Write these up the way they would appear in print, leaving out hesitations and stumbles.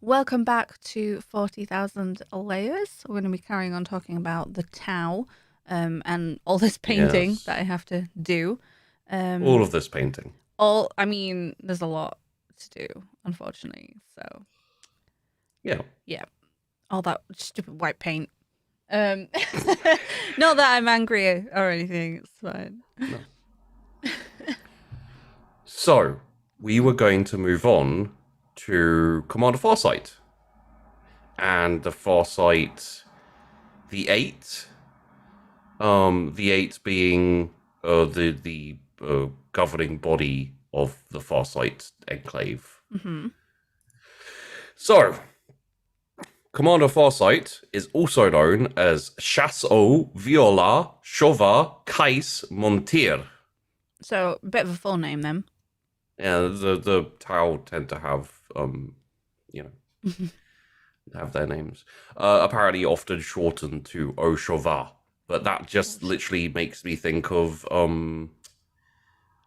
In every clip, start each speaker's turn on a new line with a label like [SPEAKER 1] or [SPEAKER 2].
[SPEAKER 1] Welcome back to 40,000 Layers. We're going to be carrying on talking about the Tau and all this painting that I
[SPEAKER 2] Yes.
[SPEAKER 1] have to do.
[SPEAKER 2] All of this painting.
[SPEAKER 1] There's a lot to do, unfortunately. So,
[SPEAKER 2] Yeah.
[SPEAKER 1] yeah, all that stupid white paint. Um, Not that I'm angry or anything, it's fine.
[SPEAKER 2] No. So, we were going to move on to Commander Foresight. And the Foresight, the Eight. The Eight being the governing body of the Foresight Enclave.
[SPEAKER 1] Mm-hmm.
[SPEAKER 2] So, Commander Foresight is also known as Chasseur Viola Chauvin Kais Montir.
[SPEAKER 1] So, a bit of a full name then.
[SPEAKER 2] Yeah, the Tau tend to have you know, have their names. Apparently often shortened to Au Chauvin, but that just literally makes me think of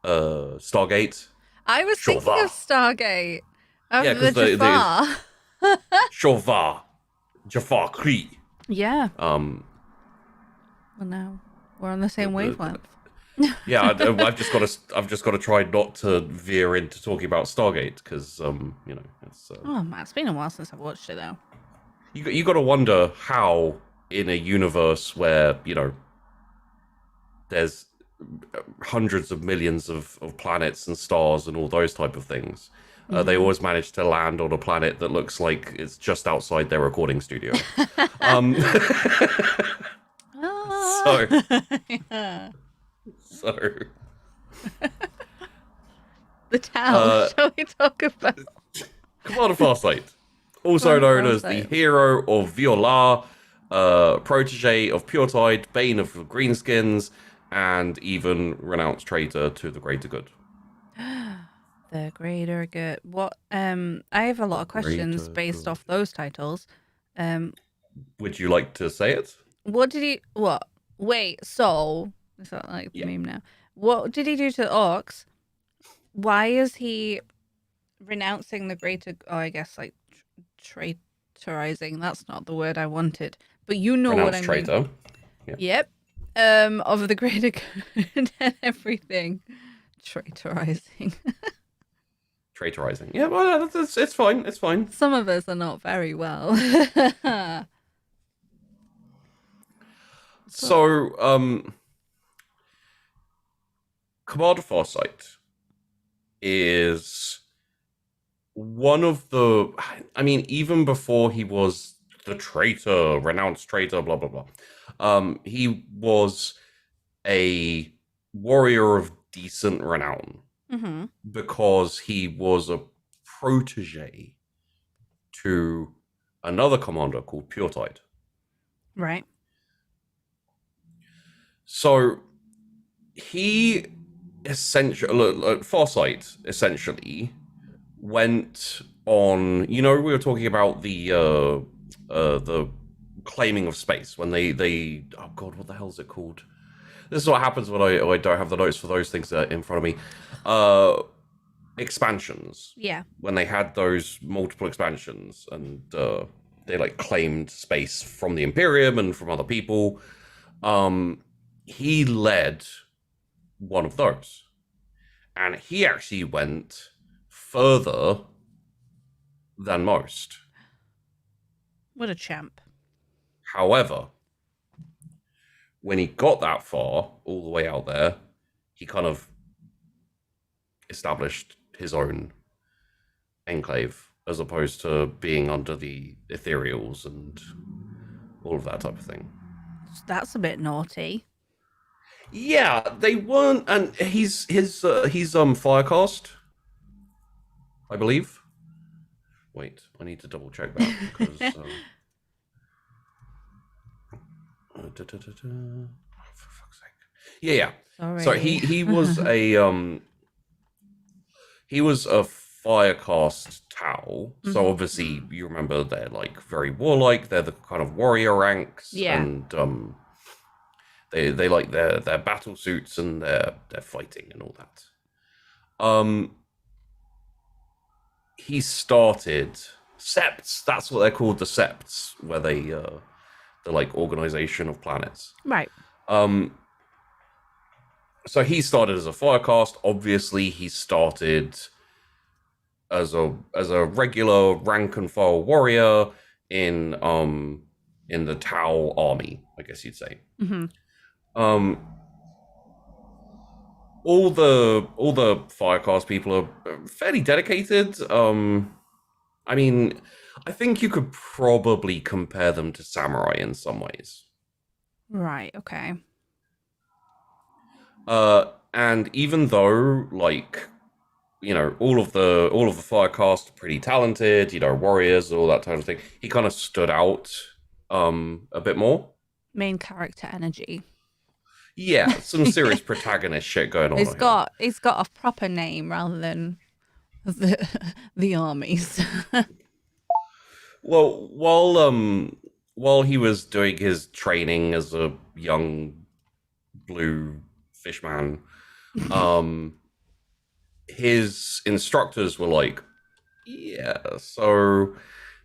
[SPEAKER 2] Stargate.
[SPEAKER 1] I was thinking
[SPEAKER 2] Chauvin.
[SPEAKER 1] of Stargate.
[SPEAKER 2] Yeah,
[SPEAKER 1] Of the
[SPEAKER 2] because the
[SPEAKER 1] Jafar.
[SPEAKER 2] Chauvin, Jafar Cree.
[SPEAKER 1] Yeah.
[SPEAKER 2] Um,
[SPEAKER 1] Well, now we're on the same wavelength.
[SPEAKER 2] yeah, I've just got to try not to veer into talking about Stargate because it's.
[SPEAKER 1] Oh man, it's been a while since I've watched it though.
[SPEAKER 2] You got to wonder how in a universe where there's hundreds of millions of planets and stars and all those type of things. They always manage to land on a planet that looks like it's just outside their recording studio. So,
[SPEAKER 1] Yeah.
[SPEAKER 2] so
[SPEAKER 1] The Tau. Shall we talk about
[SPEAKER 2] Commander Farsight, also known as the hero of Viola, protege of Puretide, bane of Greenskins, and even renounced traitor to the greater good.
[SPEAKER 1] the greater good? What? I have a lot of questions based off those titles.
[SPEAKER 2] Would you like to say it?
[SPEAKER 1] What did he? What? Wait. So is that like the meme now? What did he do to the orcs? Why is he renouncing the greater? Oh, I guess like traitorizing. That's not the word I wanted, but you know what I mean.
[SPEAKER 2] Traitor.
[SPEAKER 1] Yeah. Yep. Of the greater good and everything. Traitorizing.
[SPEAKER 2] Traitorizing. Yeah, well, it's fine. It's fine.
[SPEAKER 1] Some of us are not very well.
[SPEAKER 2] So, Commander Foresight is one of the. I mean, even before he was the traitor, renounced traitor, blah blah blah. He was a warrior of decent renown because he was a protege to another commander called Puretide.
[SPEAKER 1] Right.
[SPEAKER 2] So he essentially, Foresight essentially went on. We were talking about the claiming of space when they oh god, what the hell is it called? This is what happens when I don't have the notes for those things in front of me. Expansions.
[SPEAKER 1] Yeah.
[SPEAKER 2] When they had those multiple expansions and they like claimed space from the Imperium and from other people. He led one of those. And he actually went further than most.
[SPEAKER 1] What a champ.
[SPEAKER 2] However, when he got that far, all the way out there, he kind of established his own enclave as opposed to being under the ethereals and all of that type of thing.
[SPEAKER 1] That's a bit naughty.
[SPEAKER 2] Yeah, they weren't, and he's Firecast, I believe. Wait, I need to double check that because. For fuck's sake! Yeah.
[SPEAKER 1] Sorry.
[SPEAKER 2] So he was a Firecast Tau. So obviously you remember they're like very warlike. They're the kind of warrior ranks.
[SPEAKER 1] Yeah.
[SPEAKER 2] And they like their battle suits and their fighting and all that. He started Septs. That's what they're called, the Septs, where the like organization of planets.
[SPEAKER 1] Right.
[SPEAKER 2] Um, so he started as a firecast. Obviously, he started as a regular rank and file warrior in the Tau army, I guess you'd say.
[SPEAKER 1] Mm-hmm.
[SPEAKER 2] Um, all the firecast people are fairly dedicated. I mean, I think you could probably compare them to samurai in some ways.
[SPEAKER 1] Right. Okay.
[SPEAKER 2] And even though like all of the firecast are pretty talented, warriors, all that kind of thing, he kind of stood out a bit more.
[SPEAKER 1] Main character energy.
[SPEAKER 2] Yeah, some serious protagonist shit going on here.
[SPEAKER 1] He's got a proper name rather than the armies.
[SPEAKER 2] Well, while he was doing his training as a young blue fishman, um his instructors were like, yeah, so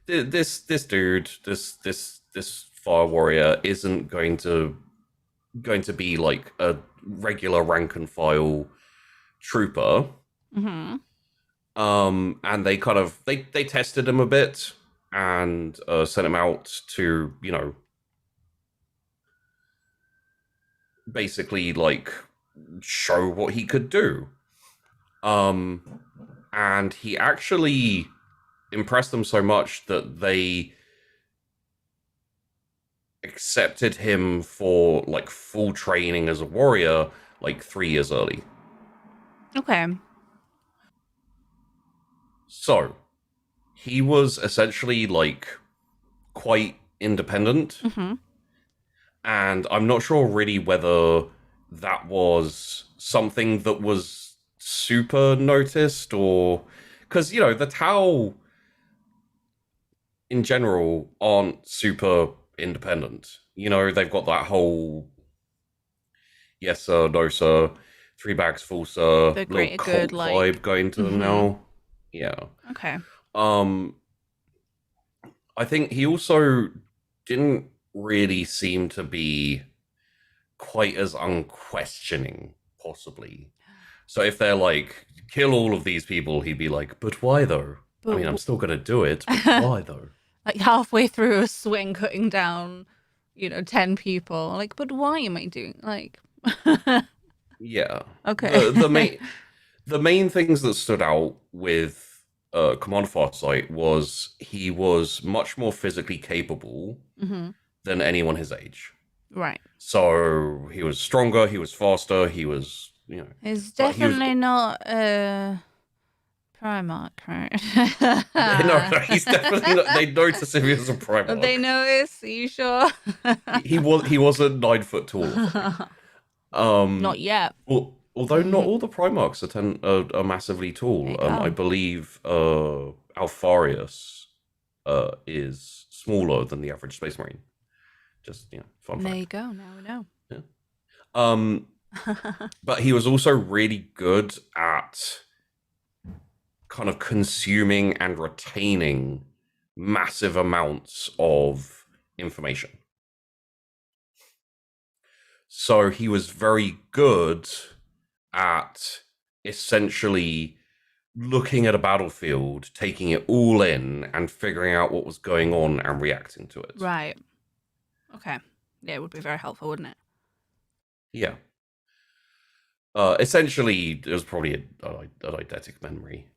[SPEAKER 2] this dude, this fire warrior isn't going to be like a regular rank and file trooper.
[SPEAKER 1] Mm-hmm.
[SPEAKER 2] And they kind of they tested him a bit and sent him out to basically like show what he could do. And he actually impressed them so much that they accepted him for like full training as a warrior like 3 years early.
[SPEAKER 1] Okay.
[SPEAKER 2] So he was essentially like quite independent.
[SPEAKER 1] Mm-hmm.
[SPEAKER 2] And I'm not sure really whether that was something that was super noticed or because the Tau in general aren't super independent. They've got that whole yes sir, no sir, three bags full sir,
[SPEAKER 1] The
[SPEAKER 2] little
[SPEAKER 1] greater
[SPEAKER 2] cult
[SPEAKER 1] good,
[SPEAKER 2] vibe going to them now. Yeah.
[SPEAKER 1] Okay.
[SPEAKER 2] Um, I think he also didn't really seem to be quite as unquestioning, possibly. So if they're like, kill all of these people, he'd be like, but why though? I mean, I'm still gonna do it, but why though?
[SPEAKER 1] Like halfway through a swing, cutting down, 10 people. Like, but why am I doing like?
[SPEAKER 2] Yeah.
[SPEAKER 1] Okay.
[SPEAKER 2] The main things that stood out with Commander Farsight was he was much more physically capable
[SPEAKER 1] Mm-hmm.
[SPEAKER 2] than anyone his age.
[SPEAKER 1] Right.
[SPEAKER 2] So he was stronger, he was faster, he was,
[SPEAKER 1] It's
[SPEAKER 2] but he was
[SPEAKER 1] definitely not Primarch, right?
[SPEAKER 2] no, he's definitely not. They notice him as a Primarch.
[SPEAKER 1] They notice? Are you sure?
[SPEAKER 2] He wasn't 9 foot tall.
[SPEAKER 1] Not yet.
[SPEAKER 2] Although not all the Primarchs are massively tall. I believe Alfarius is smaller than the average Space Marine. Just fun fact.
[SPEAKER 1] There you go. Now we know.
[SPEAKER 2] Yeah. But he was also really good at kind of consuming and retaining massive amounts of information. So he was very good at essentially looking at a battlefield, taking it all in, and figuring out what was going on and reacting to it.
[SPEAKER 1] Right. Okay. Yeah, it would be very helpful, wouldn't it?
[SPEAKER 2] Yeah. Essentially, it was probably an eidetic memory.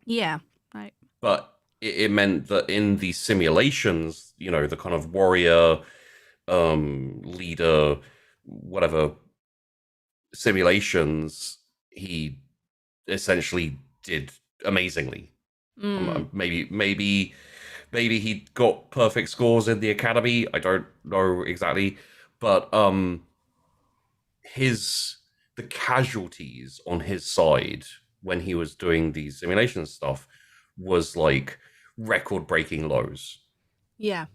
[SPEAKER 1] Yeah. Right.
[SPEAKER 2] But it meant that in the simulations, the kind of warrior, leader, whatever simulations, he essentially did amazingly. Maybe he got perfect scores in the academy. I don't know exactly, but the casualties on his side when he was doing these simulation stuff was like record breaking lows.
[SPEAKER 1] Yeah.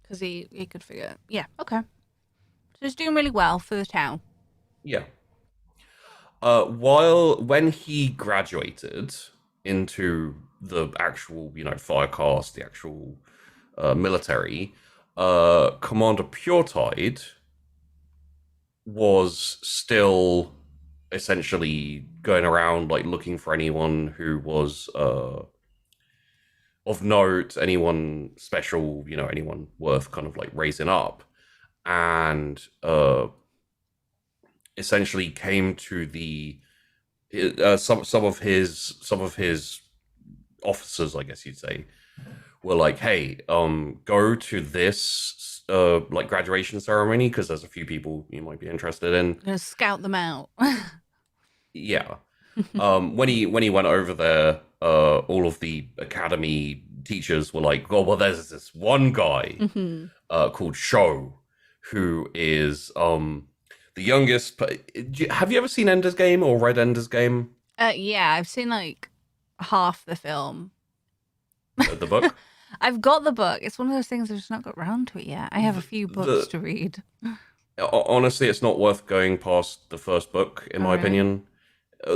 [SPEAKER 1] Because he could figure. Yeah. Okay. So he's doing really well for the town.
[SPEAKER 2] Yeah. When he graduated into the actual, Firecast, the actual military, Commander Puretide was still essentially going around like looking for anyone who was of note, anyone special, anyone worth kind of like raising up, and essentially came to the some of his officers, I guess you'd say, were like, hey, go to this like graduation ceremony because there's a few people you might be interested in.
[SPEAKER 1] I'm gonna scout them out.
[SPEAKER 2] Yeah. When he went over there, all of the academy teachers were like, "Oh, well, there's this one guy
[SPEAKER 1] Hmm.
[SPEAKER 2] called Sho, who is the youngest." Have you ever seen Ender's Game or read Ender's Game,
[SPEAKER 1] Yeah, I've seen like half the film.
[SPEAKER 2] the book?
[SPEAKER 1] I've got the book. It's one of those things I've just not got round to it yet. I have a few books
[SPEAKER 2] The
[SPEAKER 1] to read.
[SPEAKER 2] Honestly, it's not worth going past the first book, in
[SPEAKER 1] Oh,
[SPEAKER 2] my
[SPEAKER 1] really?
[SPEAKER 2] opinion.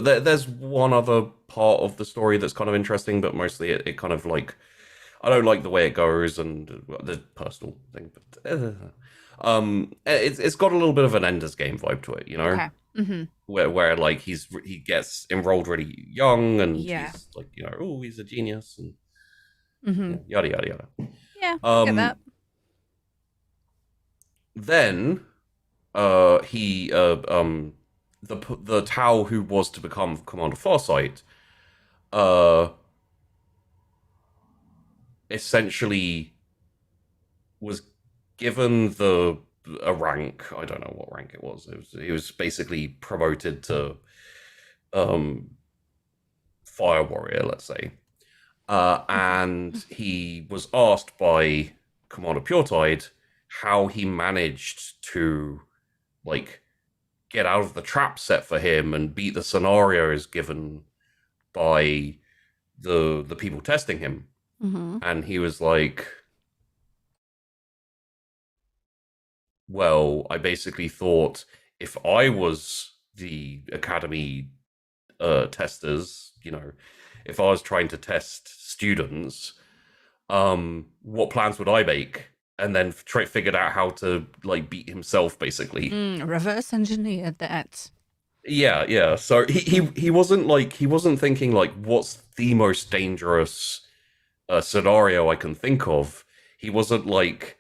[SPEAKER 2] There's one other part of the story that's kind of interesting, but mostly it kind of like I don't like the way it goes and the personal thing. But it's got a little bit of an Ender's Game vibe to it,
[SPEAKER 1] Okay. Hmm.
[SPEAKER 2] where like he gets enrolled really young and
[SPEAKER 1] Yeah.
[SPEAKER 2] he's like oh, he's a genius and
[SPEAKER 1] Hmm.
[SPEAKER 2] yada yada yada.
[SPEAKER 1] Yeah, I get that.
[SPEAKER 2] Then he the Tau who was to become Commander Foresight uh essentially was given a rank. I don't know what rank it was. He was basically promoted to um fire warrior, let's say. And he was asked by Commander Puretide how he managed to like get out of the trap set for him and beat the scenarios given by the people testing him.
[SPEAKER 1] Hmm.
[SPEAKER 2] And he was like, well, I basically thought if I was the academy testers, if I was trying to test students, what plans would I make? And then figured out how to like beat himself, basically.
[SPEAKER 1] Reverse engineered that.
[SPEAKER 2] Yeah, yeah. So he wasn't thinking like what's the most dangerous scenario I can think of. He wasn't like,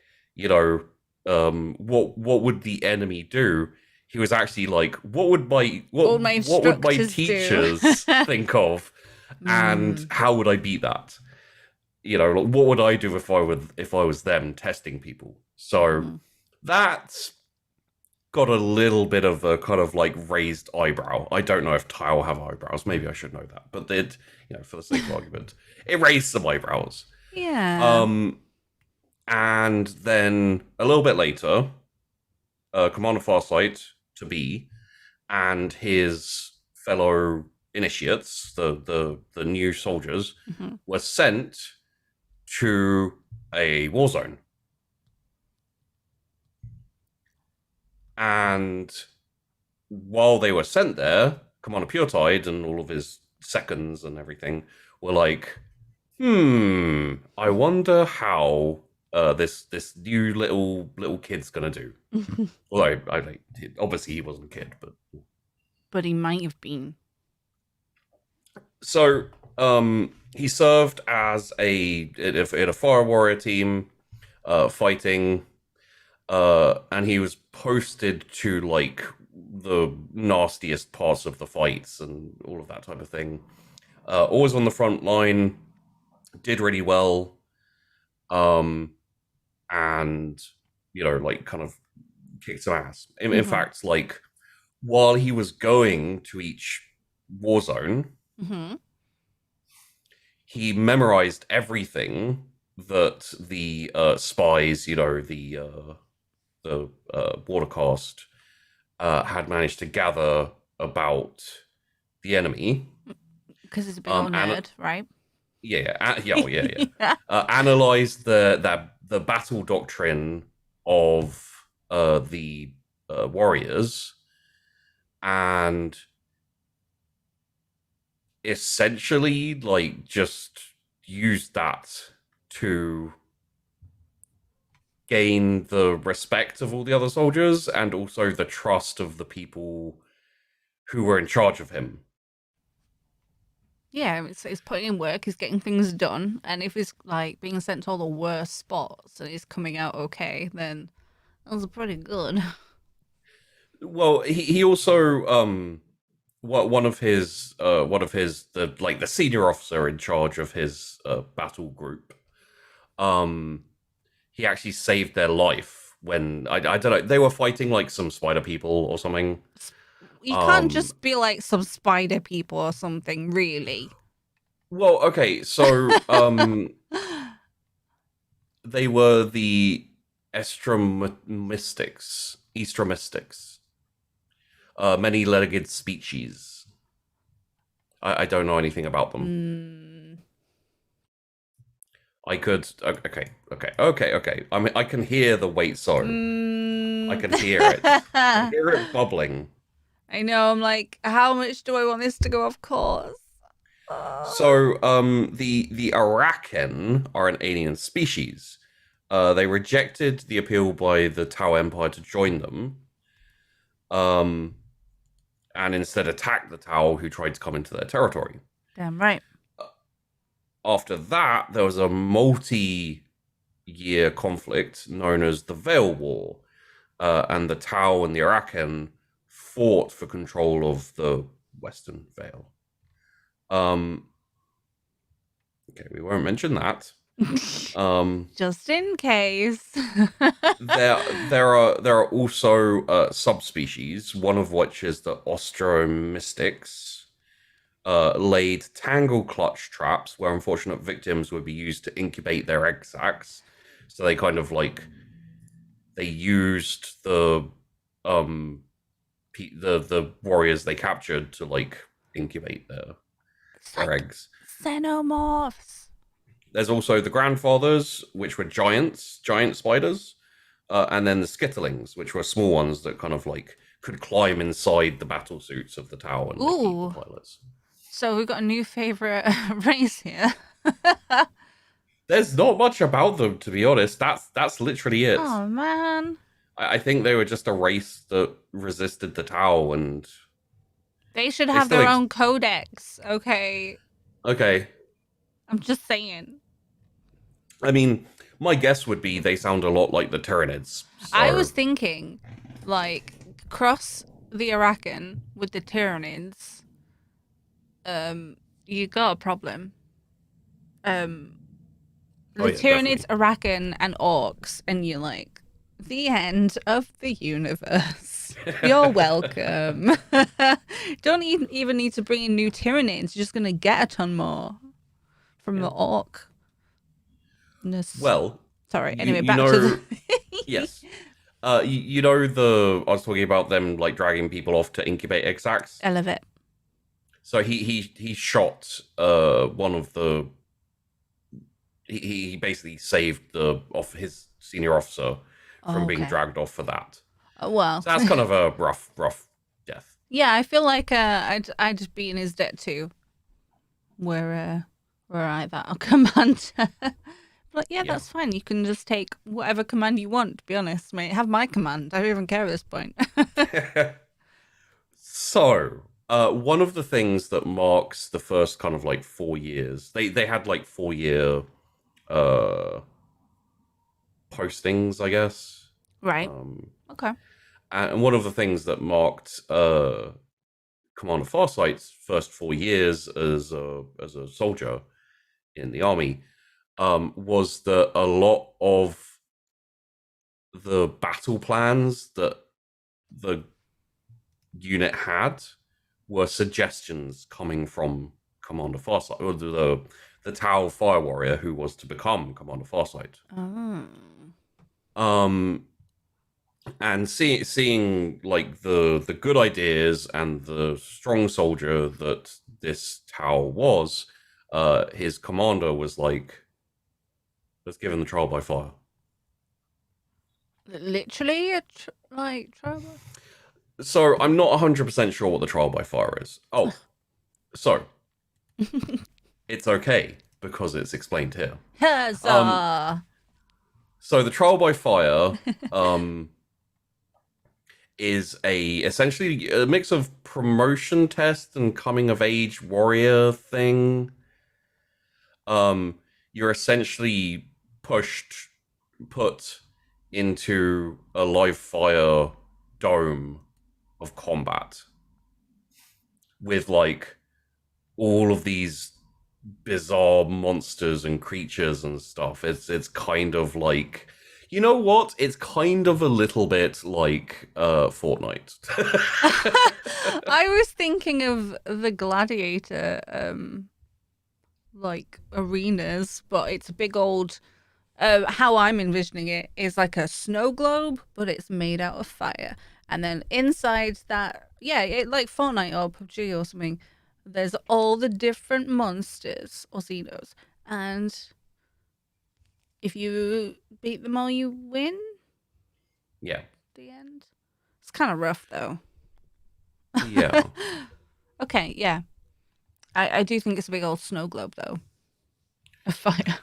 [SPEAKER 2] what would the enemy do? He was actually like,
[SPEAKER 1] What would my
[SPEAKER 2] what would my
[SPEAKER 1] instructors do?
[SPEAKER 2] teachers think of, and
[SPEAKER 1] Mm.
[SPEAKER 2] how would I beat that? Like, what would I do if I was them testing people? So
[SPEAKER 1] Hmm.
[SPEAKER 2] that's got a little bit of a kind of like raised eyebrow. I don't know if Tile have eyebrows. Maybe I should know that, but it, for the sake of argument, it raised some eyebrows.
[SPEAKER 1] Yeah.
[SPEAKER 2] Um, and then a little bit later, Commander Farsight to be and his fellow initiates, the new soldiers,
[SPEAKER 1] Hmm.
[SPEAKER 2] were sent to a war zone. And while they were sent there, Commander Puretide and all of his seconds and everything were like, I wonder how this new little kid's gonna do. Although obviously he wasn't a kid, but
[SPEAKER 1] But he might have been.
[SPEAKER 2] so he served as in a fire warrior team, fighting, and he was posted to like the nastiest parts of the fights and all of that type of thing. Always on the front line, did really well, and like kind of kicked some ass. In
[SPEAKER 1] Hmm.
[SPEAKER 2] fact, like while he was going to each war zone,
[SPEAKER 1] Hmm.
[SPEAKER 2] he memorized everything that the spies, the watercast had managed to gather about the enemy.
[SPEAKER 1] Because it's a big old
[SPEAKER 2] And
[SPEAKER 1] nerd, right?
[SPEAKER 2] yeah.
[SPEAKER 1] Yeah.
[SPEAKER 2] Analyzed the battle doctrine of the warriors, and essentially like just used that to gain the respect of all the other soldiers and also the trust of the people who were in charge of him.
[SPEAKER 1] Yeah, it's putting in work, he's getting things done, and if he's like being sent to all the worst spots and he's coming out okay, then that's pretty good.
[SPEAKER 2] Well, he also one of his the senior officer in charge of his battle group, um he actually saved their life when I don't know, they were fighting like some spider people or something.
[SPEAKER 1] You can't
[SPEAKER 2] um
[SPEAKER 1] just be like some spider people or something, really.
[SPEAKER 2] well, okay, so they were the Estromistics, many-legged species. I don't know anything about them. I could. Okay. I mean, I can hear the wait. So I can hear it. I hear it bubbling.
[SPEAKER 1] I know. I'm like, how much do I want this to go off course?
[SPEAKER 2] So, the Arakan are an alien species. They rejected the appeal by the Tau Empire to join them. And instead attacked the Tau who tried to come into their territory.
[SPEAKER 1] Damn right.
[SPEAKER 2] After that, there was a multi-year conflict known as the Veil War, and the Tau and the Arakan fought for control of the Western Veil. Okay, we won't mention that.
[SPEAKER 1] Just in case.
[SPEAKER 2] there are also subspecies, one of which is the Ostromystics. Laid tangle clutch traps where unfortunate victims would be used to incubate their egg sacs. So they kind of like they used the warriors they captured to like incubate their eggs.
[SPEAKER 1] Xenomorphs.
[SPEAKER 2] There's also the grandfathers, which were giant spiders, and then the skitterlings, which were small ones that kind of like could climb inside the battle suits of the Tau and like, eat the pilots.
[SPEAKER 1] So we've got a new favorite race here.
[SPEAKER 2] There's not much about them, to be honest. That's literally it.
[SPEAKER 1] Oh man!
[SPEAKER 2] I think they were just a race that resisted the Tau, and
[SPEAKER 1] they should have their own codex. Okay.
[SPEAKER 2] Okay.
[SPEAKER 1] I'm just saying.
[SPEAKER 2] I mean, my guess would be they sound a lot like the Tyranids. So...
[SPEAKER 1] I was thinking, like, cross the Arakan with the Tyranids. You got a problem. The Tyranids, Arakan, and Orcs, and you're like, the end of the universe. You're welcome. Don't even need to bring in new Tyranids. You're just gonna get a ton more from the Orc.
[SPEAKER 2] Well,
[SPEAKER 1] sorry. Anyway, back to the
[SPEAKER 2] yes. You know I was talking about them like dragging people off to incubate egg sacs.
[SPEAKER 1] I love it.
[SPEAKER 2] So he shot one of the. He basically saved his senior officer from being dragged off for that.
[SPEAKER 1] Well,
[SPEAKER 2] so that's kind of a rough death.
[SPEAKER 1] Yeah, I feel like I'd be in his debt too. Were I that commander? But yeah, that's fine. You can just take whatever command you want, to be honest, mate. Have my command. I don't even care at this point.
[SPEAKER 2] So, one of the things that marks the first kind of like 4 years, they had like 4-year postings, I guess.
[SPEAKER 1] Right. Okay.
[SPEAKER 2] And one of the things that marked Commander Farsight's first 4 years as a soldier in the army was that a lot of the battle plans that the unit had were suggestions coming from Commander Farsight, or the Tau Fire Warrior who was to become Commander Farsight. And seeing like the good ideas and the strong soldier that this Tau was, his commander was like, let's give him the trial by fire.
[SPEAKER 1] Literally, trial by...
[SPEAKER 2] So I'm not 100% sure what the trial by fire is. Oh, so it's okay because it's explained here.
[SPEAKER 1] Huzzah!
[SPEAKER 2] So the trial by fire is essentially a mix of promotion test and coming of age warrior thing. You're essentially put into a live fire dome of combat with like all of these bizarre monsters and creatures and stuff. It's kind of like, you know what? It's kind of a little bit like Fortnite.
[SPEAKER 1] I was thinking of the Gladiator like arenas, but it's a big old how I'm envisioning it is like a snow globe, but it's made out of fire. And then inside that, yeah, like Fortnite or PUBG or something, there's all the different monsters or Xenos. And if you beat them all, you win?
[SPEAKER 2] Yeah.
[SPEAKER 1] The end? It's kind of rough, though.
[SPEAKER 2] Yeah.
[SPEAKER 1] Okay, yeah. I do think it's a big old snow globe, though. Of fire.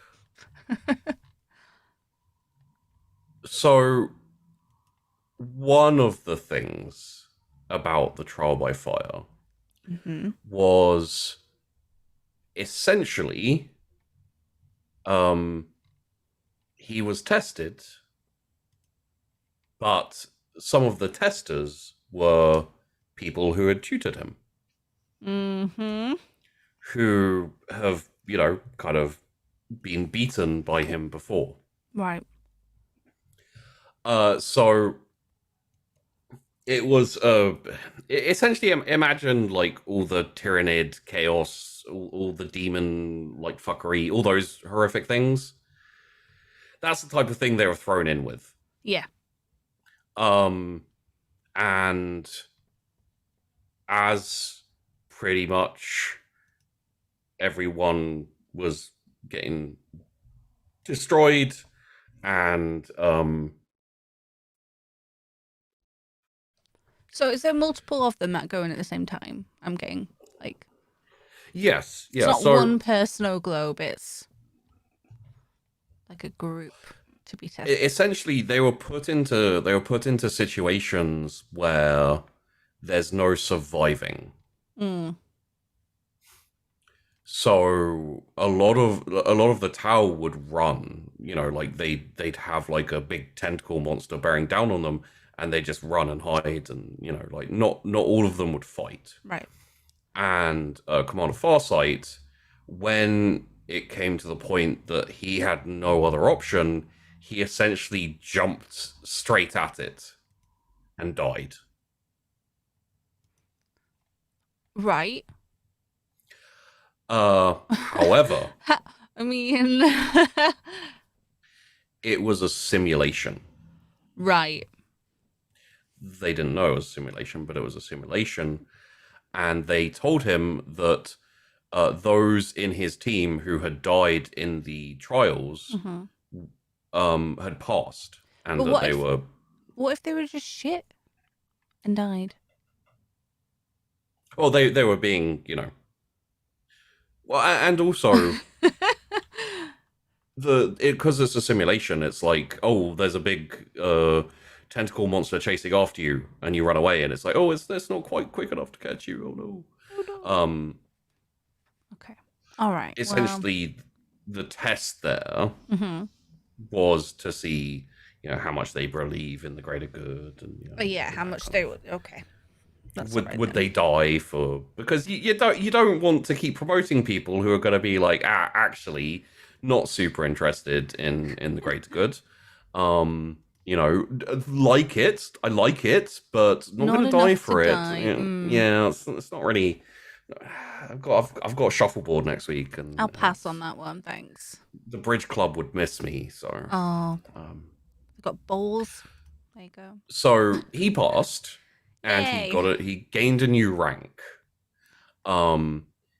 [SPEAKER 2] So, one of the things about the trial by fire was essentially he was tested, but some of the testers were people who had tutored him. Who have, kind of been beaten by him before.
[SPEAKER 1] Right.
[SPEAKER 2] So it was essentially imagine like all the Tyrannid chaos, all the demon like fuckery, all those horrific things. That's the type of thing they were thrown in with.
[SPEAKER 1] Yeah.
[SPEAKER 2] And as pretty much everyone was getting destroyed and
[SPEAKER 1] so is there multiple of them that go in at the same time? I'm getting like
[SPEAKER 2] yes, yeah.
[SPEAKER 1] It's not one per snow globe, it's like a group to be tested.
[SPEAKER 2] Essentially they were put into situations where there's no surviving. So a lot of the tower would run, like they'd have like a big tentacle monster bearing down on them, and they just run and hide, and like not all of them would fight.
[SPEAKER 1] Right.
[SPEAKER 2] And Commander Farsight, when it came to the point that he had no other option, he essentially jumped straight at it and died.
[SPEAKER 1] Right.
[SPEAKER 2] However,
[SPEAKER 1] I mean,
[SPEAKER 2] it was a simulation.
[SPEAKER 1] Right.
[SPEAKER 2] They didn't know it was a simulation, but it was a simulation. And they told him that those in his team who had died in the trials had passed. And
[SPEAKER 1] but
[SPEAKER 2] that they were...
[SPEAKER 1] What if they were just shit and died?
[SPEAKER 2] Well, they were being, Well, and also... because it's a simulation, it's like, oh, there's a big tentacle monster chasing after you, and you run away, and it's like, oh, it's not quite quick enough to catch you. Oh no.
[SPEAKER 1] Oh, no. Okay. All right.
[SPEAKER 2] Essentially, the test there was to see, how much they believe in the greater good, and
[SPEAKER 1] how much they would. Okay.
[SPEAKER 2] Would they die for? Because you don't want to keep promoting people who are going to be like, actually not super interested in the greater good. Like it, I like it, but not going to die for it. Yeah, it's not really. I've got a shuffleboard next week, and
[SPEAKER 1] I'll pass on that one. Thanks.
[SPEAKER 2] The bridge club would miss me, so.
[SPEAKER 1] Oh. I've got bowls. There you go.
[SPEAKER 2] So he passed, and he gained a new rank.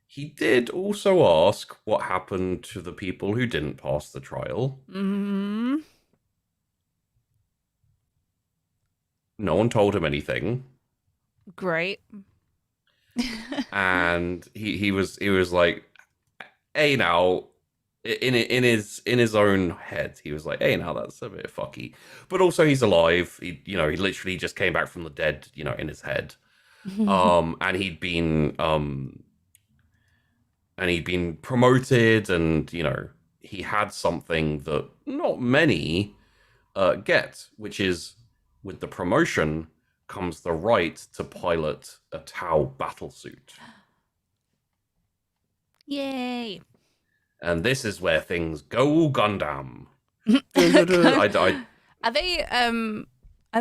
[SPEAKER 2] He did also ask what happened to the people who didn't pass the trial.
[SPEAKER 1] Mm-hmm.
[SPEAKER 2] No one told him anything.
[SPEAKER 1] Great.
[SPEAKER 2] And he was like, hey, now, in his own head, he was like, "Hey, now that's a bit fucky," but also he's alive. He literally just came back from the dead, in his head. And he'd been promoted, and he had something that not many get, which is with the promotion comes the right to pilot a Tau battlesuit.
[SPEAKER 1] Yay!
[SPEAKER 2] And this is where things go Gundam.
[SPEAKER 1] Are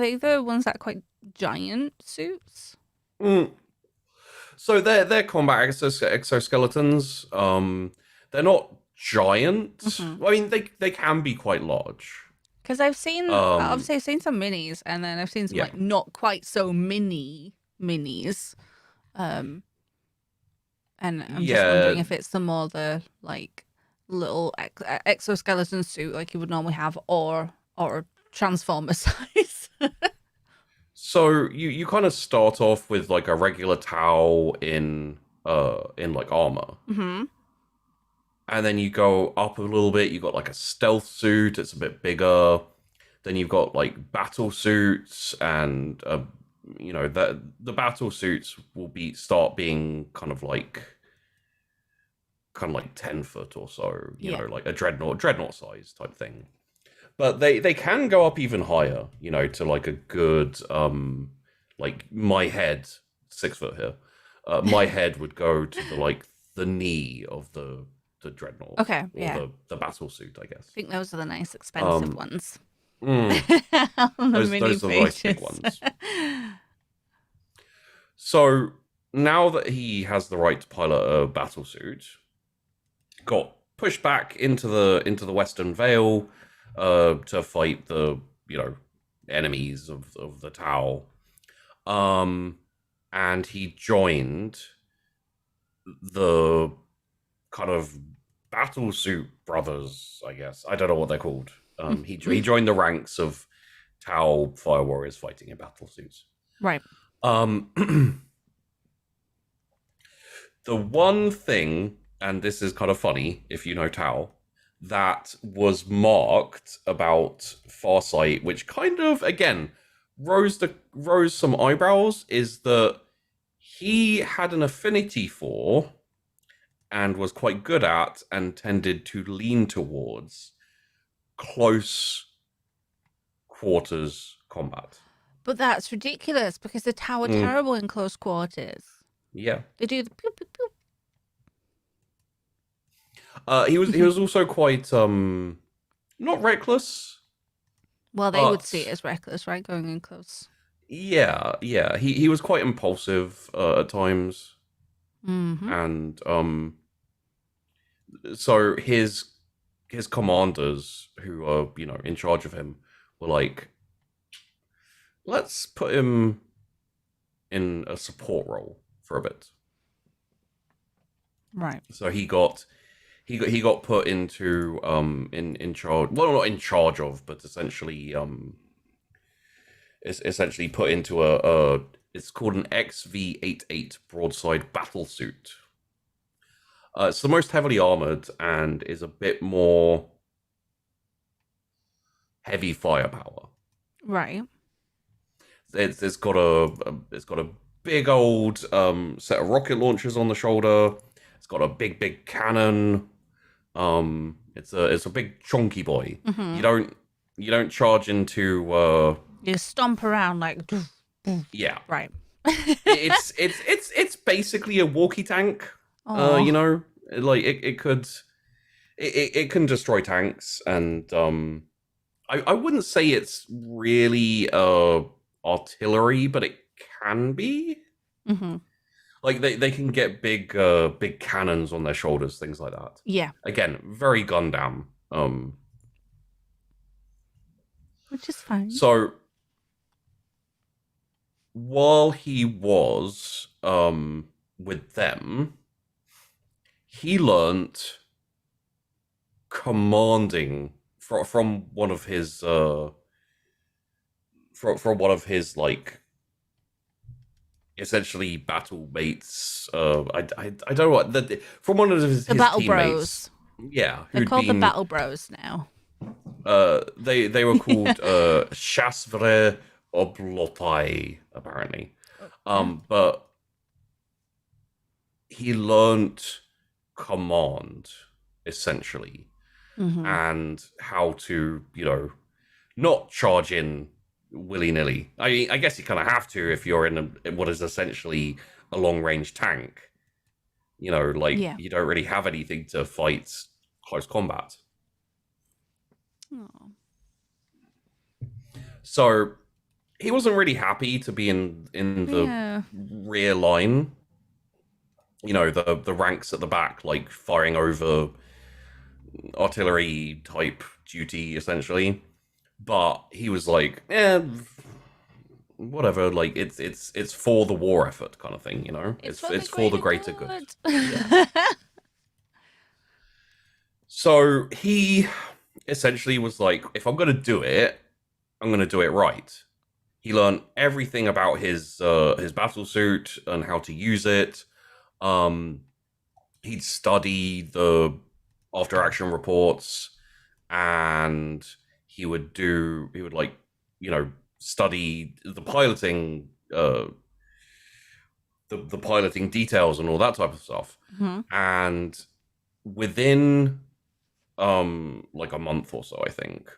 [SPEAKER 1] they the ones that are quite giant suits?
[SPEAKER 2] So they're combat exoskeletons. They're not giant.
[SPEAKER 1] Mm-hmm.
[SPEAKER 2] I mean, they can be quite large.
[SPEAKER 1] Because obviously I've seen some minis, and then I've seen some like not quite so minis. And I'm just wondering if it's some more the like little exoskeleton suit like you would normally have, or transformer size.
[SPEAKER 2] So you kind of start off with like a regular Tau in like armor.
[SPEAKER 1] Mm-hmm.
[SPEAKER 2] And then you go up a little bit, you got like a stealth suit, it's a bit bigger. Then you've got like battle suits, and the battle suits will start being kind of like 10 foot or so, like a dreadnought size type thing. But they can go up even higher, to like a good like my head, 6 foot here. My head would go to the knee of the dreadnought.
[SPEAKER 1] Okay,
[SPEAKER 2] or the battle suit, I guess.
[SPEAKER 1] I think those are the nice expensive ones.
[SPEAKER 2] Those are the nice big ones. So now that he has the right to pilot a battle suit, got pushed back into the Western Veil to fight the enemies of the Tau, and he joined the kind of battle suit brothers, I guess. I don't know what they're called. He joined the ranks of Tau fire warriors fighting in battle suits.
[SPEAKER 1] Right.
[SPEAKER 2] The one thing, and this is kind of funny if you know Tau, that was marked about Foresight, which kind of again rose some eyebrows, is that he had an affinity for and was quite good at and tended to lean towards close quarters combat.
[SPEAKER 1] But that's ridiculous because the Tau are terrible in close quarters.
[SPEAKER 2] Yeah.
[SPEAKER 1] They do the pew pew pew.
[SPEAKER 2] He was also quite not reckless.
[SPEAKER 1] Well, they would see it as reckless, right? Going in close.
[SPEAKER 2] Yeah. He was quite impulsive at times.
[SPEAKER 1] Mm-hmm.
[SPEAKER 2] And so his commanders, who are in charge of him, were like, let's put him in a support role for a bit.
[SPEAKER 1] Right.
[SPEAKER 2] So he got put into in charge. Well, not in charge of, but essentially put into a it's called an XV-88 broadside battle suit. It's the most heavily armored and is a bit more heavy firepower.
[SPEAKER 1] Right.
[SPEAKER 2] It's got a big old set of rocket launchers on the shoulder. It's got a big cannon. It's a big chunky boy.
[SPEAKER 1] Mm-hmm.
[SPEAKER 2] You don't charge into.
[SPEAKER 1] You stomp around like.
[SPEAKER 2] Yeah.
[SPEAKER 1] Right.
[SPEAKER 2] it's basically a walkie tank. Like it can destroy tanks, and I wouldn't say it's really artillery, but it can be.
[SPEAKER 1] Mm-hmm.
[SPEAKER 2] Like they can get big cannons on their shoulders, things like that.
[SPEAKER 1] Yeah.
[SPEAKER 2] Again, very Gundam.
[SPEAKER 1] Which is fine.
[SPEAKER 2] So while he was with them, he learnt commanding from one of his from one of his like essentially battle mates. I don't know what from one of his
[SPEAKER 1] battle
[SPEAKER 2] teammates.
[SPEAKER 1] bros.
[SPEAKER 2] Yeah,
[SPEAKER 1] They're
[SPEAKER 2] who'd
[SPEAKER 1] called the
[SPEAKER 2] been
[SPEAKER 1] Battle Bros now.
[SPEAKER 2] they were called Shasvre Oblotai, apparently.
[SPEAKER 1] Okay.
[SPEAKER 2] But he learnt command essentially,
[SPEAKER 1] Mm-hmm.
[SPEAKER 2] and how to, not charge in willy nilly. I guess you kind of have to if you're in what is essentially a long range tank. Like
[SPEAKER 1] Yeah.
[SPEAKER 2] you don't really have anything to fight close combat.
[SPEAKER 1] Oh.
[SPEAKER 2] So he wasn't really happy to be in the
[SPEAKER 1] Yeah.
[SPEAKER 2] rear line. The ranks at the back, like firing over artillery type duty, essentially. But he was like, whatever. Like it's for the war effort, kind of thing.
[SPEAKER 1] It's for the
[SPEAKER 2] It's for the
[SPEAKER 1] greater
[SPEAKER 2] greater good.
[SPEAKER 1] good.
[SPEAKER 2] Yeah. So he essentially was like, if I'm gonna do it, I'm gonna do it right. He learned everything about his battle suit and how to use it. Um, he'd study the after action reports, and he would like study the piloting details and all that type of stuff.
[SPEAKER 1] Mm-hmm.
[SPEAKER 2] And within like a month or so, I think,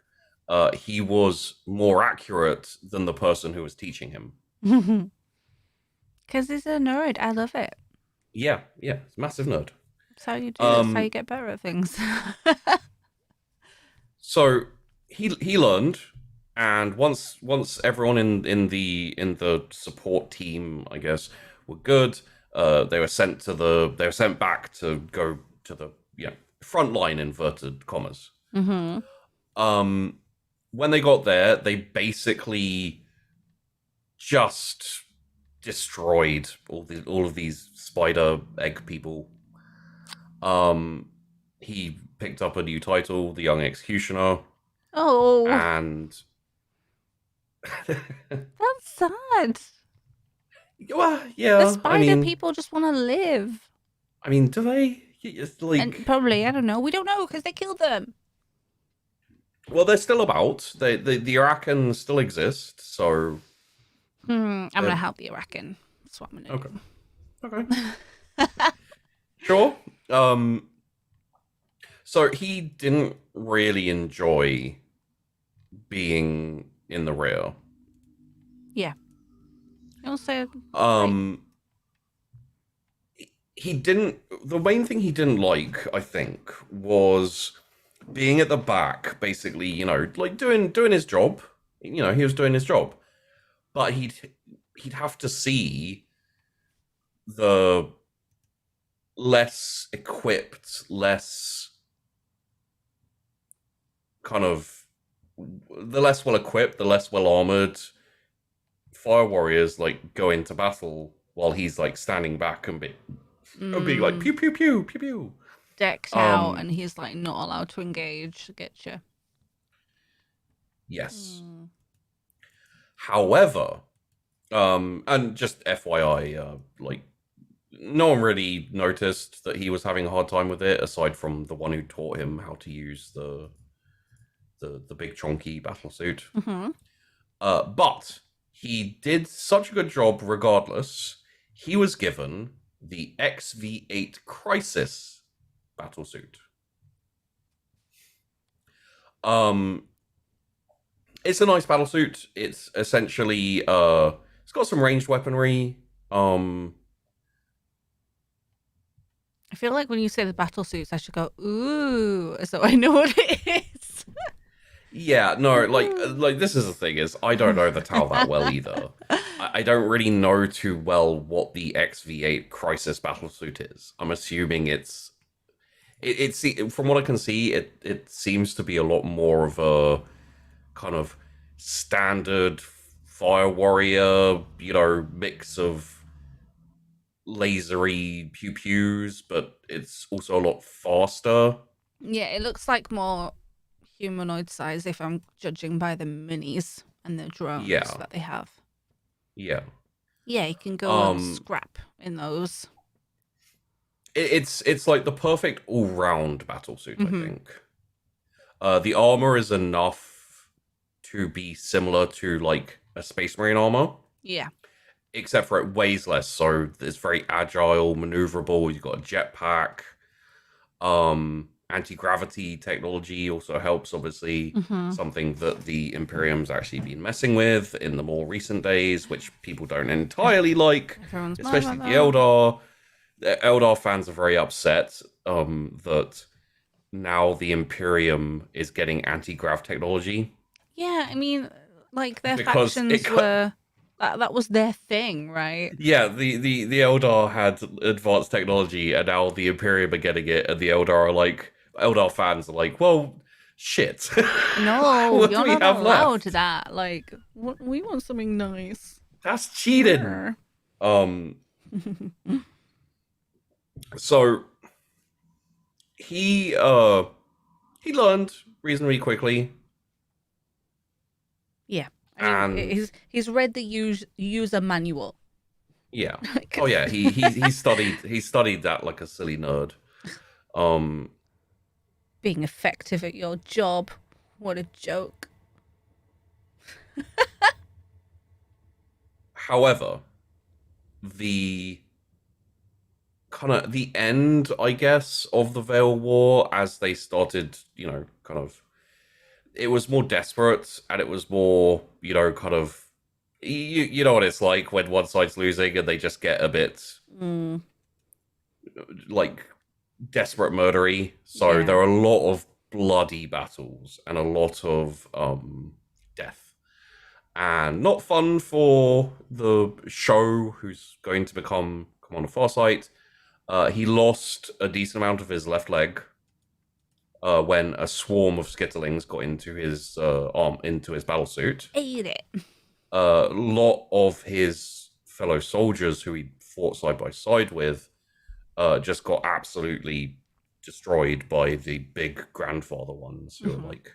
[SPEAKER 2] he was more accurate than the person who was teaching him.
[SPEAKER 1] Because he's a nerd. I love it.
[SPEAKER 2] Yeah, it's a massive nerd.
[SPEAKER 1] That's how you do this. How you
[SPEAKER 2] um
[SPEAKER 1] get better at things.
[SPEAKER 2] so he learned, and once everyone in the support team, I guess, were good, they were sent back to go to the front line, inverted commas.
[SPEAKER 1] Mm-hmm.
[SPEAKER 2] um when they got there, they basically just destroyed all of these spider egg people. He picked up a new title, the Young Executioner,
[SPEAKER 1] Oh,
[SPEAKER 2] and
[SPEAKER 1] that's sad.
[SPEAKER 2] well,
[SPEAKER 1] The
[SPEAKER 2] yeah.
[SPEAKER 1] spider people just want to live.
[SPEAKER 2] I mean, do they? It's
[SPEAKER 1] And
[SPEAKER 2] like,
[SPEAKER 1] probably, I don't know. We don't know because they killed them.
[SPEAKER 2] well, they're still about. The Iraqans still exist, so
[SPEAKER 1] I'm going to
[SPEAKER 2] they're
[SPEAKER 1] help the Arakan. That's what I'm going
[SPEAKER 2] okay.
[SPEAKER 1] to
[SPEAKER 2] Okay,
[SPEAKER 1] do.
[SPEAKER 2] sure. So he didn't really enjoy being in the rear.
[SPEAKER 1] Yeah. Also,
[SPEAKER 2] Um, he didn't. The main thing he didn't like, I think, was being at the back, basically. Like doing his job. He was doing his job, but he'd have to see the less equipped, less kind of the less well equipped, the less well armored fire warriors like go into battle while he's like standing back and being like pew pew pew pew pew,
[SPEAKER 1] decked out, and he's like not allowed to engage. Get you.
[SPEAKER 2] yes. However, and just FYI, like no one really noticed that he was having a hard time with it, aside from the one who taught him how to use the big chonky battle suit.
[SPEAKER 1] Mm-hmm.
[SPEAKER 2] But he did such a good job regardless. He was given the XV8 Crisis battlesuit. It's a nice battlesuit. It's essentially it's got some ranged weaponry.
[SPEAKER 1] I feel like when you say the battle suits, I should go ooh, so I know what it is.
[SPEAKER 2] Yeah, no, like this is the thing, is I don't know the Tau that well either. I don't really know too well what the XV8 Crisis battlesuit is. I'm assuming it's from what I can see, it seems to be a lot more of a kind of standard fire warrior, mix of lasery pew pews, but it's also a lot faster.
[SPEAKER 1] Yeah, it looks like more humanoid size if I'm judging by the minis and the drones that they have.
[SPEAKER 2] Yeah.
[SPEAKER 1] Yeah, you can go and scrap in those.
[SPEAKER 2] it's like the perfect all-round battle suit, I
[SPEAKER 1] Mm-hmm.
[SPEAKER 2] think. The armor is enough to be similar to like a Space Marine armor,
[SPEAKER 1] Yeah.
[SPEAKER 2] except for it weighs less, so it's very agile, maneuverable. You've got a jetpack. Anti-gravity technology also helps, obviously.
[SPEAKER 1] Mm-hmm.
[SPEAKER 2] Something that the Imperium's actually been messing with in the more recent days, which people don't entirely like,
[SPEAKER 1] Everyone's mad
[SPEAKER 2] especially
[SPEAKER 1] about
[SPEAKER 2] the
[SPEAKER 1] that.
[SPEAKER 2] Eldar. The Eldar fans are very upset that now the Imperium is getting anti-grav technology.
[SPEAKER 1] Yeah, I mean, like their
[SPEAKER 2] Because
[SPEAKER 1] factions
[SPEAKER 2] it
[SPEAKER 1] were that was their thing, right?
[SPEAKER 2] yeah, the Eldar had advanced technology, and now the Imperium are getting it, and the Eldar fans are like, well, shit.
[SPEAKER 1] No,
[SPEAKER 2] What do
[SPEAKER 1] you're
[SPEAKER 2] we
[SPEAKER 1] not
[SPEAKER 2] have
[SPEAKER 1] allowed
[SPEAKER 2] left?
[SPEAKER 1] that. Like, we want something nice.
[SPEAKER 2] That's cheating.
[SPEAKER 1] Brr.
[SPEAKER 2] Um, so he uh he learned reasonably quickly,
[SPEAKER 1] Yeah, I mean,
[SPEAKER 2] and
[SPEAKER 1] he's read the user manual.
[SPEAKER 2] yeah,
[SPEAKER 1] Like,
[SPEAKER 2] oh yeah, he studied that like a silly nerd. Um,
[SPEAKER 1] being effective at your job. What a joke.
[SPEAKER 2] however, the kind of the end, I guess, of the Veil War as they started, kind of, it was more desperate and it was more, kind of, you know what it's like when one side's losing and they just get a bit
[SPEAKER 1] Mm,
[SPEAKER 2] like desperate murdery. So
[SPEAKER 1] yeah.
[SPEAKER 2] there are a lot of bloody battles and a lot of death. And not fun for the show who's going to become Commander Foresight. He lost a decent amount of his left leg when a swarm of skitterlings got into his arm, into his battle suit.
[SPEAKER 1] Ate it.
[SPEAKER 2] A lot of his fellow soldiers who he fought side by side with just got absolutely destroyed by the big grandfather ones who are
[SPEAKER 1] Mm-hmm.
[SPEAKER 2] like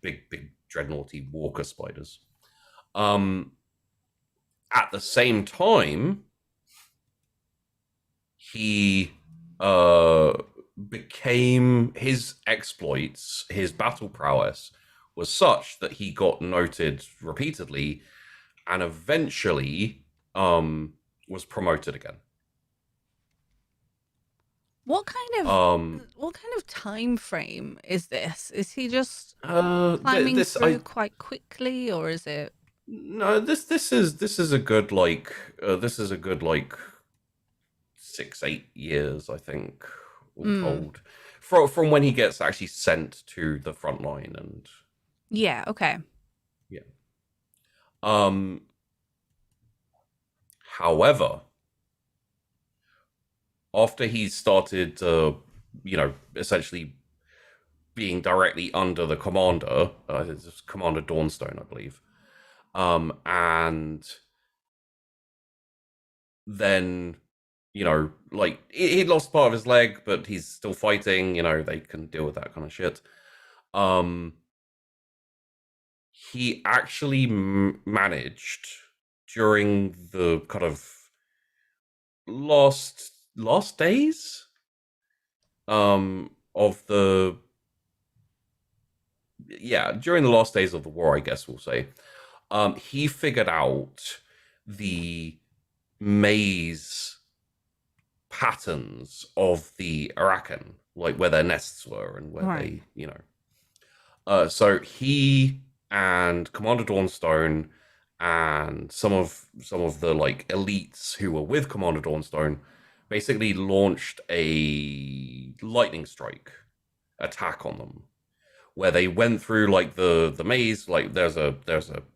[SPEAKER 2] big dreadnoughty walker spiders. Um, at the same time, he uh, became his exploits, his battle prowess was such that he got noted repeatedly and eventually was promoted again.
[SPEAKER 1] What kind of
[SPEAKER 2] Um,
[SPEAKER 1] what kind of time frame is this? Is he just climbing
[SPEAKER 2] this
[SPEAKER 1] through
[SPEAKER 2] I
[SPEAKER 1] quite quickly, or is it?
[SPEAKER 2] no this is a good like this is a good like 6-8 years, I think, all
[SPEAKER 1] Mm,
[SPEAKER 2] told, from when he gets actually sent to the front line. And
[SPEAKER 1] yeah. Okay.
[SPEAKER 2] yeah. um However, after he started essentially being directly under the commander, it's Commander Dawnstone, I believe, and then like he lost part of his leg, but he's still fighting. They can deal with that kind of shit. um he actually managed during the kind of last days of the yeah during the last days of the war, I guess we'll say, he figured out the maze patterns of the Arakan, like where their nests were and where
[SPEAKER 1] Right.
[SPEAKER 2] so he and Commander Dawnstone and some of the like elites who were with Commander Dawnstone basically launched a lightning strike attack on them, where they went through like the maze, like there's a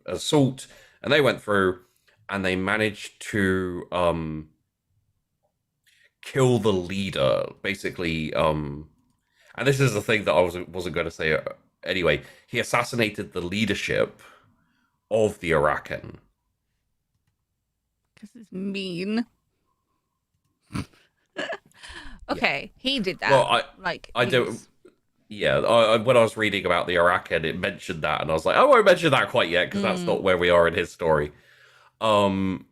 [SPEAKER 2] assault, and they went through and they managed to kill the leader, basically. And this is the thing that I wasn't going to say anyway. He assassinated the leadership of the Arakan.
[SPEAKER 1] Because it's mean.
[SPEAKER 2] Yeah.
[SPEAKER 1] Okay, he did
[SPEAKER 2] Well,
[SPEAKER 1] that. Like
[SPEAKER 2] I
[SPEAKER 1] he
[SPEAKER 2] don't.
[SPEAKER 1] was.
[SPEAKER 2] Yeah, when I was reading about the Arakan, it mentioned that, and I was like, I won't mention that quite yet because that's
[SPEAKER 1] Mm,
[SPEAKER 2] not where we are in his story. Um,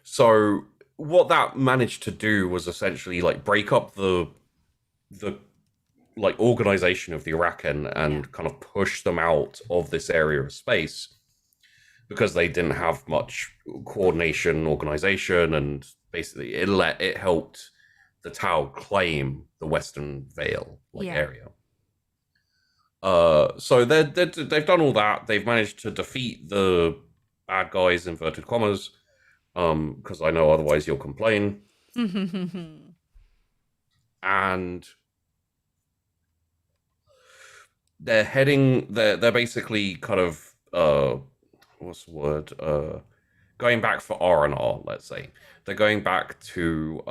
[SPEAKER 2] so what that managed to do was essentially like break up the like organization of the Arakan and kind of push them out of this area of space because they didn't have much coordination, organization, and basically it helped the Tau claim the Western Vale area. So they've done all that. They've managed to defeat the bad guys, inverted commas, because I know otherwise you'll complain. And they're heading. They're basically kind of what's the word? Going back for R&R. Let's say they're going back to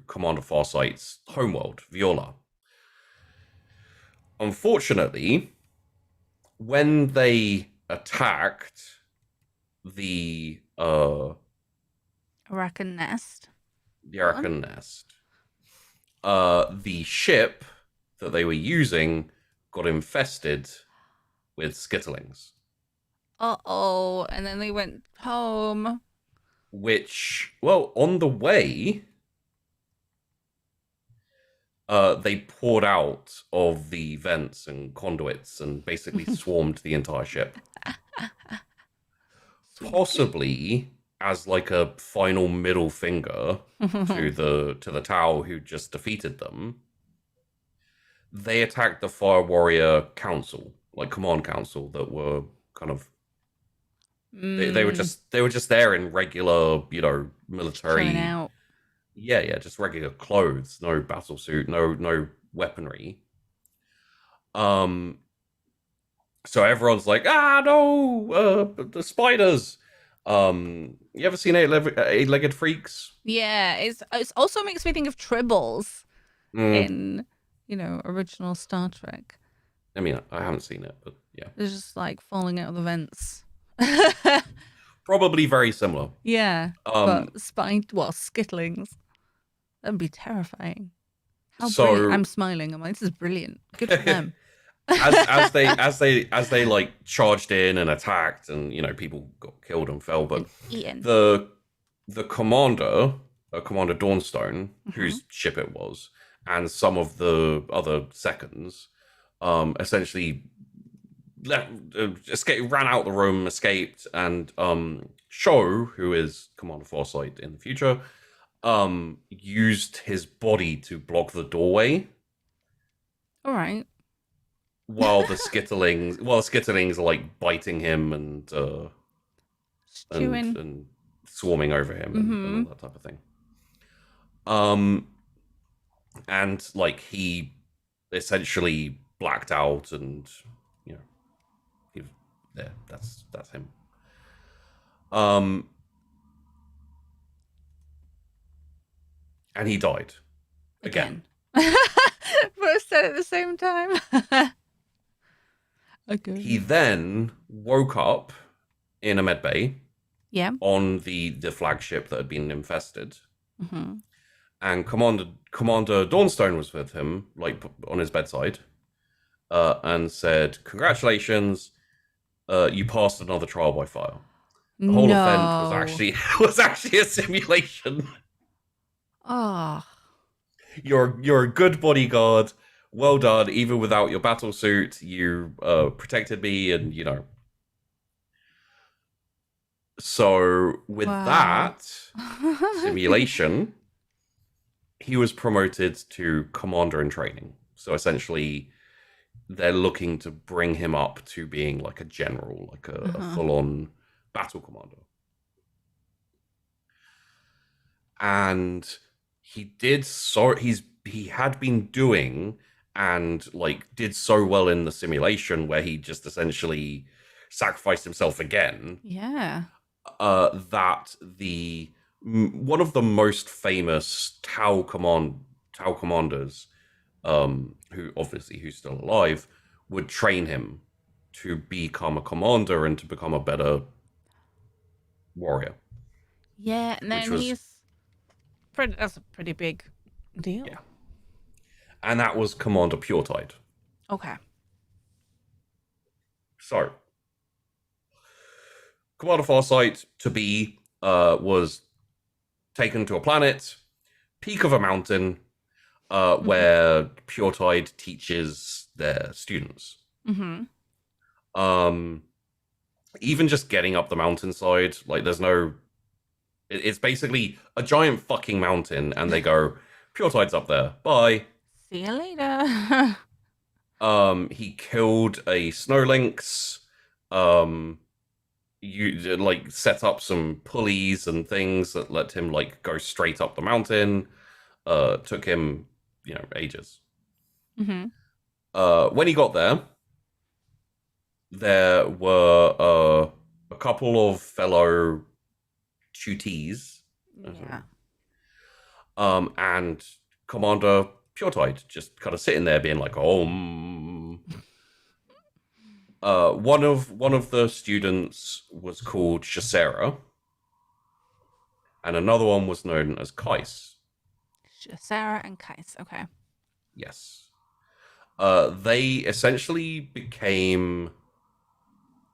[SPEAKER 2] Commander Farsight's homeworld, Viola. Unfortunately, when they attacked the
[SPEAKER 1] Arakan nest.
[SPEAKER 2] The Arakan nest. The ship that they were using got infested with skittlings.
[SPEAKER 1] Uh-oh. And then they went home.
[SPEAKER 2] Which, well, on the way, they poured out of the vents and conduits and basically swarmed the entire ship. Possibly as like a final middle finger to the Tau who just defeated them. They attacked the Fire Warrior Council, like command council, that were kind of they were just there in regular, military.
[SPEAKER 1] Out.
[SPEAKER 2] Yeah, just regular clothes, no battle suit, no weaponry. So everyone's like, no, the spiders. You ever seen Eight-Legged Freaks?
[SPEAKER 1] Yeah, it's also makes me think of Tribbles in original Star Trek.
[SPEAKER 2] I mean, I haven't seen it, but yeah,
[SPEAKER 1] it's just like falling out of the vents.
[SPEAKER 2] Probably very similar.
[SPEAKER 1] Yeah, but skittlings. That'd be terrifying. Brilliant. I'm smiling. I'm like, this is brilliant. Good for them.
[SPEAKER 2] as they like charged in and attacked, and people got killed and fell, but the commander, Commander Dawnstone, whose ship it was, and some of the other seconds, essentially ran out the room, escaped, and Sho, who is Commander Foresight in the future, used his body to block the doorway.
[SPEAKER 1] All right.
[SPEAKER 2] While the skittlings are like biting him and swarming over him and all that type of thing. And like he essentially blacked out, and that's him. And he died again.
[SPEAKER 1] Both said at the same time. Okay.
[SPEAKER 2] He then woke up in a med bay.
[SPEAKER 1] Yeah.
[SPEAKER 2] On the flagship that had been infested. And Commander Dawnstone was with him, like on his bedside, and said, "Congratulations, you passed another trial by fire. The whole event was actually a simulation.
[SPEAKER 1] Oh.
[SPEAKER 2] You're a good bodyguard. Well done. Even without your battle suit, you protected me, and So with that simulation, he was promoted to commander in training. So essentially, they're looking to bring him up to being like a general, like a full-on battle commander. And he had been doing and like did so well in the simulation where he just essentially sacrificed himself again.
[SPEAKER 1] Yeah.
[SPEAKER 2] That one of the most famous Tau commanders, who's still alive, would train him to become a commander and to become a better warrior.
[SPEAKER 1] Yeah, and then that's a pretty big deal.
[SPEAKER 2] Yeah. And that was Commander Puretide.
[SPEAKER 1] Okay.
[SPEAKER 2] So, Commander Foresight to be was taken to a planet, peak of a mountain, where Pure Tide teaches their students.
[SPEAKER 1] Mm-hmm.
[SPEAKER 2] Even just getting up the mountainside, like there's no. It's basically a giant fucking mountain, and they go, Pure Tide's up there. Bye.
[SPEAKER 1] See you later.
[SPEAKER 2] He killed a snow lynx. You like set up some pulleys and things that let him like go straight up the mountain. Took him, ages.
[SPEAKER 1] Mm-hmm.
[SPEAKER 2] When he got there were a couple of fellow tutees.
[SPEAKER 1] Yeah.
[SPEAKER 2] And Commander Puretide just kind of sitting there being like, oh. One of the students was called Shasera, and another one was known as Kais.
[SPEAKER 1] Sarah and Kais. Okay.
[SPEAKER 2] Yes. They essentially became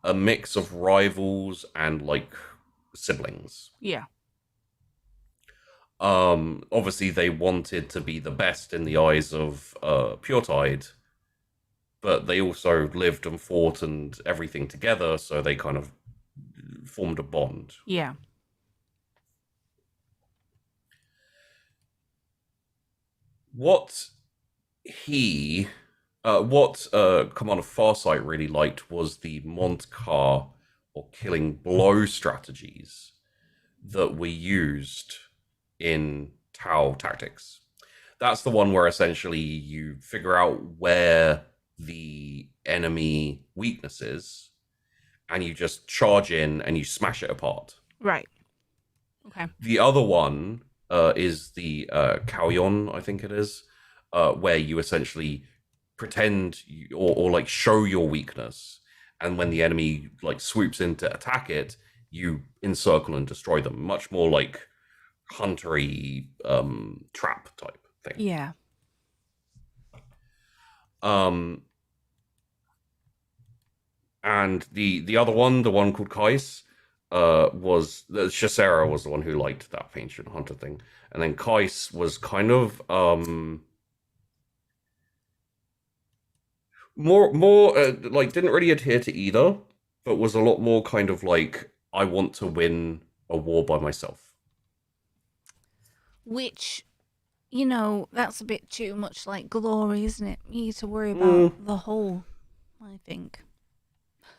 [SPEAKER 2] a mix of rivals and like siblings.
[SPEAKER 1] Yeah.
[SPEAKER 2] Obviously they wanted to be the best in the eyes of Puretide, but they also lived and fought and everything together, so they kind of formed a bond.
[SPEAKER 1] Yeah.
[SPEAKER 2] What Commander Farsight really liked was the Montcar or killing blow strategies that we used in Tau tactics. That's the one where essentially you figure out where the enemy weakness is, and you just charge in and you smash it apart.
[SPEAKER 1] Right. Okay.
[SPEAKER 2] The other one is the Kauyon, I think it is, where you essentially pretend or like show your weakness, and when the enemy like swoops in to attack it, you encircle and destroy them. Much more like huntery trap type thing.
[SPEAKER 1] Yeah.
[SPEAKER 2] And the other one, the one called Kais, was Shasera was the one who liked that ancient hunter thing, and then Kais was kind of more like didn't really adhere to either, but was a lot more kind of like, I want to win a war by myself.
[SPEAKER 1] Which, that's a bit too much like glory, isn't it? You need to worry about the whole, I think.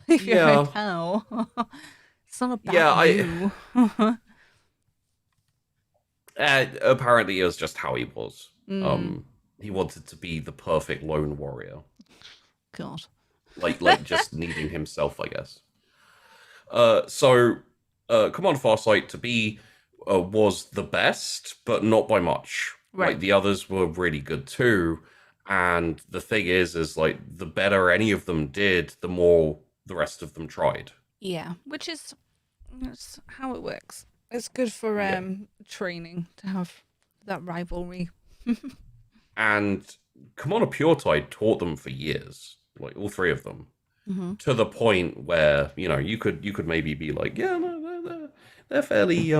[SPEAKER 1] If you're a cow. It's not about you.
[SPEAKER 2] Apparently it was just how he was. He wanted to be the perfect lone warrior.
[SPEAKER 1] God.
[SPEAKER 2] Like just needing himself, I guess. So Commander Farsight to be was the best, but not by much.
[SPEAKER 1] Right.
[SPEAKER 2] Like the others were really good too. And the thing is like the better any of them did, the more the rest of them tried.
[SPEAKER 1] Yeah, which is that's how it works. It's good for training to have that rivalry.
[SPEAKER 2] And Commander Puretide taught them for years, like all three of them, to the point where you could maybe be like, yeah, no, they're fairly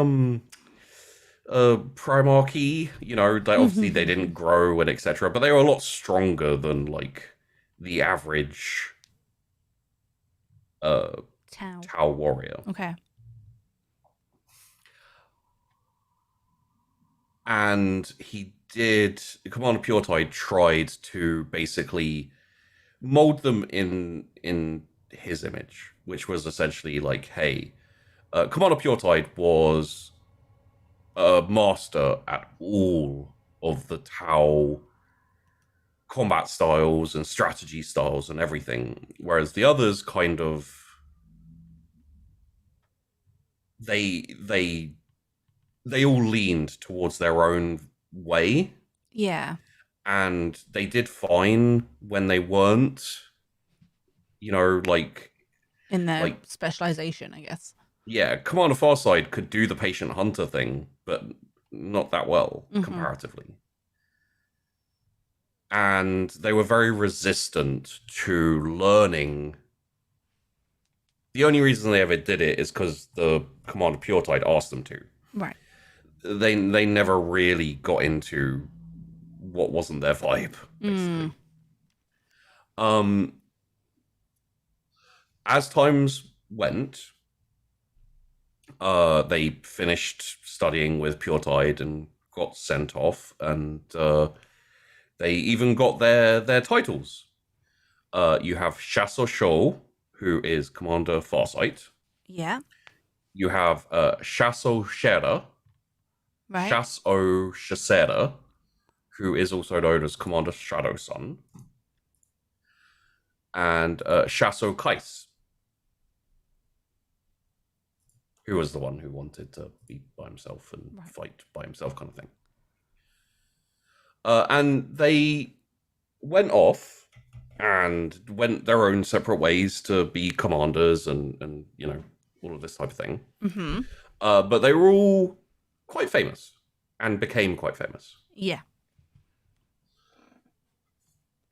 [SPEAKER 2] Primarchy. They obviously they didn't grow and etc., but they were a lot stronger than like the average Tau warrior.
[SPEAKER 1] Okay.
[SPEAKER 2] And Commander Puretide tried to basically mold them in his image, which was essentially like, hey, Commander Puretide was a master at all of the Tau combat styles and strategy styles and everything, whereas the others kind of they all leaned towards their own way.
[SPEAKER 1] Yeah.
[SPEAKER 2] And they did fine when they weren't, like
[SPEAKER 1] in their specialization, I guess.
[SPEAKER 2] Yeah, Commander Farsight could do the patient hunter thing, but not that well comparatively. And they were very resistant to learning the only reason they ever did it is because the Commander Puretide asked them to.
[SPEAKER 1] Right.
[SPEAKER 2] They never really got into what wasn't their vibe, basically. As times went, they finished studying with Puretide and got sent off, and they even got their titles. You have Chasseur Shoal, who is Commander Foresight.
[SPEAKER 1] Yeah.
[SPEAKER 2] You have Chasseur Shera,
[SPEAKER 1] Right.
[SPEAKER 2] Chasseur Shasera, who is also known as Commander Shadow Sun, and Chasseur Kais, who was the one who wanted to be by himself and fight by himself, kind of thing. And they went off and went their own separate ways to be commanders and you know, all of this type of thing.
[SPEAKER 1] Mm-hmm.
[SPEAKER 2] But they were all quite famous and became quite famous.
[SPEAKER 1] Yeah.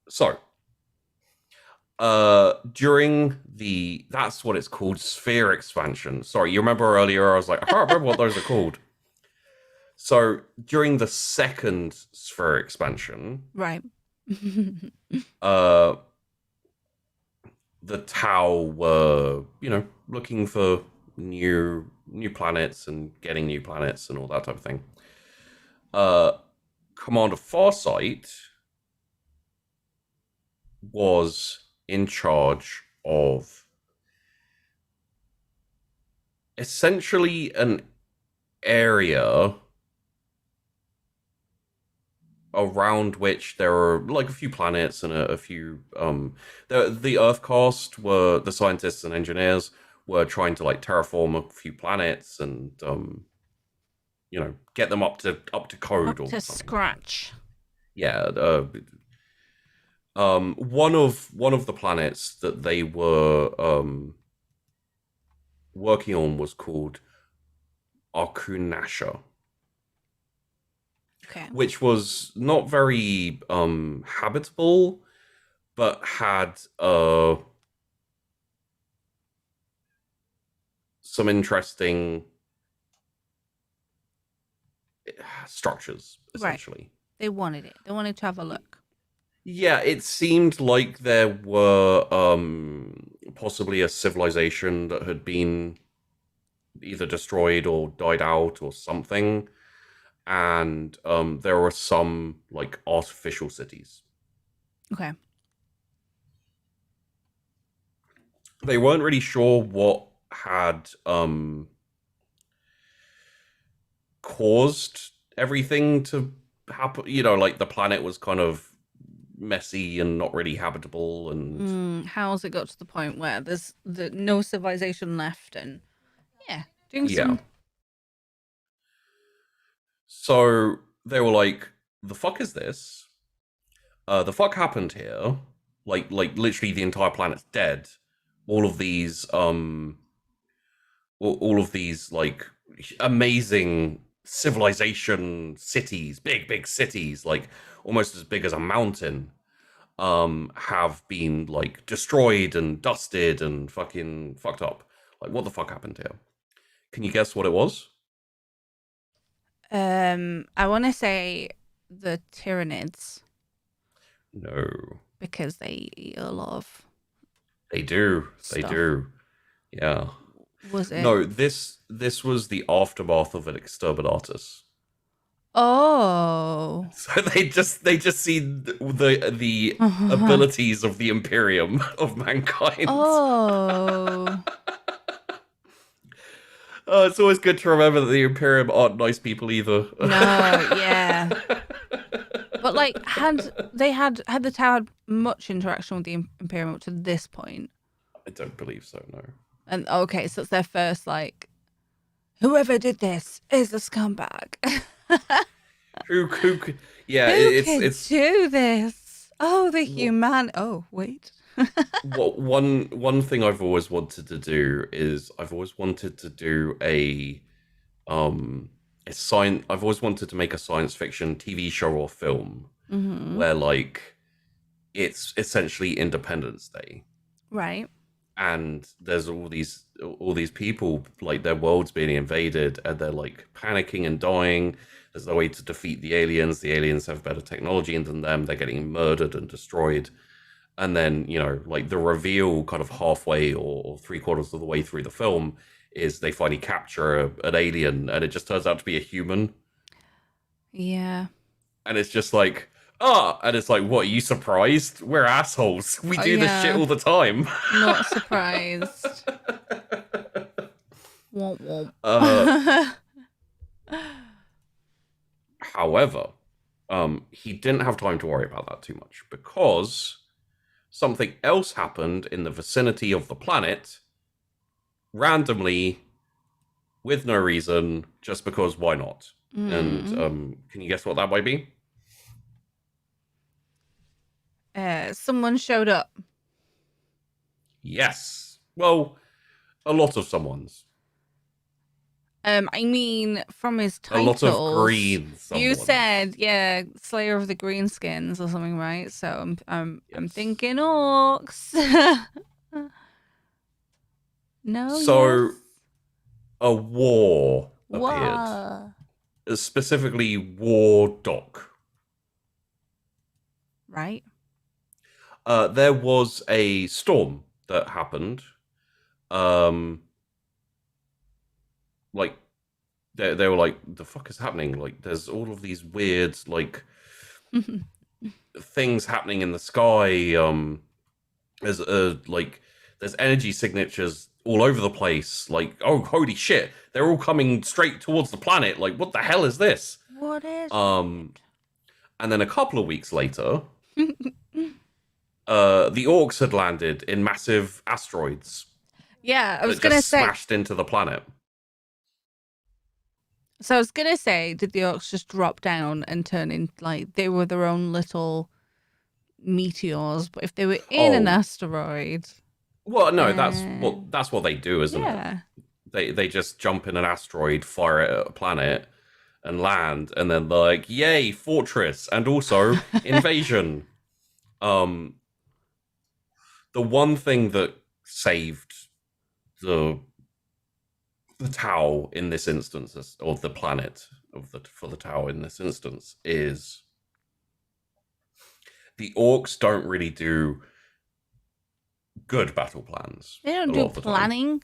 [SPEAKER 2] So, during that's what it's called, sphere expansion. Sorry, you remember earlier I was like, I can't remember what those are called. So, during the second sphere expansion,
[SPEAKER 1] right.
[SPEAKER 2] the Tau were, you know, looking for new planets and getting new planets and all that type of thing. Commander Farsight was in charge of essentially an area around which there are like a few planets and a few the Earth cast were the scientists and engineers were trying to like terraform a few planets and you know, get them up to code
[SPEAKER 1] up
[SPEAKER 2] or
[SPEAKER 1] to
[SPEAKER 2] something.
[SPEAKER 1] scratch.
[SPEAKER 2] Yeah, one of the planets that they were working on was called Arkunasha.
[SPEAKER 1] Okay.
[SPEAKER 2] Which was not very habitable, but had some interesting structures, essentially.
[SPEAKER 1] Right. They wanted it. They wanted to have a look.
[SPEAKER 2] Yeah, it seemed like there were possibly a civilization that had been either destroyed or died out or something. And there were some like artificial cities.
[SPEAKER 1] Okay.
[SPEAKER 2] They weren't really sure what had caused everything to happen. You know, like the planet was kind of messy and not really habitable. And
[SPEAKER 1] how's it got to the point where there's no civilization left? And doing some.
[SPEAKER 2] So they were like, "The fuck is this? The fuck happened here? Like literally the entire planet's dead. All of these all of these like amazing civilization cities, big cities, like almost as big as a mountain, have been like destroyed and dusted and fucking fucked up. Like, what the fuck happened here? Can you guess what it was?
[SPEAKER 1] I want to say the Tyranids.
[SPEAKER 2] No.
[SPEAKER 1] Because they eat a lot of.
[SPEAKER 2] They do.
[SPEAKER 1] Stuff.
[SPEAKER 2] They do. Yeah.
[SPEAKER 1] Was it?
[SPEAKER 2] No, this was the aftermath of an exterminatus.
[SPEAKER 1] Oh.
[SPEAKER 2] So they just see the abilities of the Imperium of mankind.
[SPEAKER 1] Oh.
[SPEAKER 2] It's always good to remember that the Imperium aren't nice people either.
[SPEAKER 1] No, yeah. But like, had the Tower had much interaction with the Imperium up to this point?
[SPEAKER 2] I don't believe so. No.
[SPEAKER 1] And okay, so it's their first like, whoever did this is a scumbag.
[SPEAKER 2] who yeah,
[SPEAKER 1] it's do this? Oh, the human. Oh, wait.
[SPEAKER 2] One thing I've always wanted to do is I've always wanted to make a science fiction TV show or film where like it's essentially Independence Day.
[SPEAKER 1] Right.
[SPEAKER 2] and there's all these people, like their world's being invaded, and they're like panicking and dying. There's no way to defeat the aliens. The aliens have better technology than them. They're getting murdered and destroyed. And then, you know, like the reveal kind of halfway or three quarters of the way through the film is they finally capture an alien, and it just turns out to be a human.
[SPEAKER 1] Yeah.
[SPEAKER 2] And it's just like, ah, and it's like, what, are you surprised? We're assholes. We do this shit all the time.
[SPEAKER 1] Not surprised. Womp womp.
[SPEAKER 2] However, he didn't have time to worry about that too much because something else happened in the vicinity of the planet randomly with no reason, just because why not? And can you guess what that might be?
[SPEAKER 1] Someone showed up.
[SPEAKER 2] Yes. Well, a lot of someone's.
[SPEAKER 1] I mean, from his titles,
[SPEAKER 2] a lot of green.
[SPEAKER 1] You said, yeah, Slayer of the Greenskins or something, right? So I'm thinking orcs. No.
[SPEAKER 2] So
[SPEAKER 1] yes.
[SPEAKER 2] a war appeared. Specifically, War Doc.
[SPEAKER 1] Right.
[SPEAKER 2] There was a storm that happened. Like they were like, the fuck is happening? Like, there's all of these weird things happening in the sky. There's there's energy signatures all over the place. Like, oh, holy shit, they're all coming straight towards the planet. Like, what the hell is this?
[SPEAKER 1] What is
[SPEAKER 2] and then a couple of weeks later, the orcs had landed in massive asteroids.
[SPEAKER 1] Yeah, I was gonna say
[SPEAKER 2] smashed into the planet.
[SPEAKER 1] So I was gonna say, did the orcs just drop down and turn in like they were their own little meteors? But if they were in an asteroid,
[SPEAKER 2] well, no, that's what they do, isn't it? They just jump in an asteroid, fire it at a planet, and land, and then they're like, "Yay, fortress!" and also invasion. The one thing that saved the Tau in this instance, or the planet for the Tau in this instance, is the orcs don't really do good battle plans.
[SPEAKER 1] They don't do planning.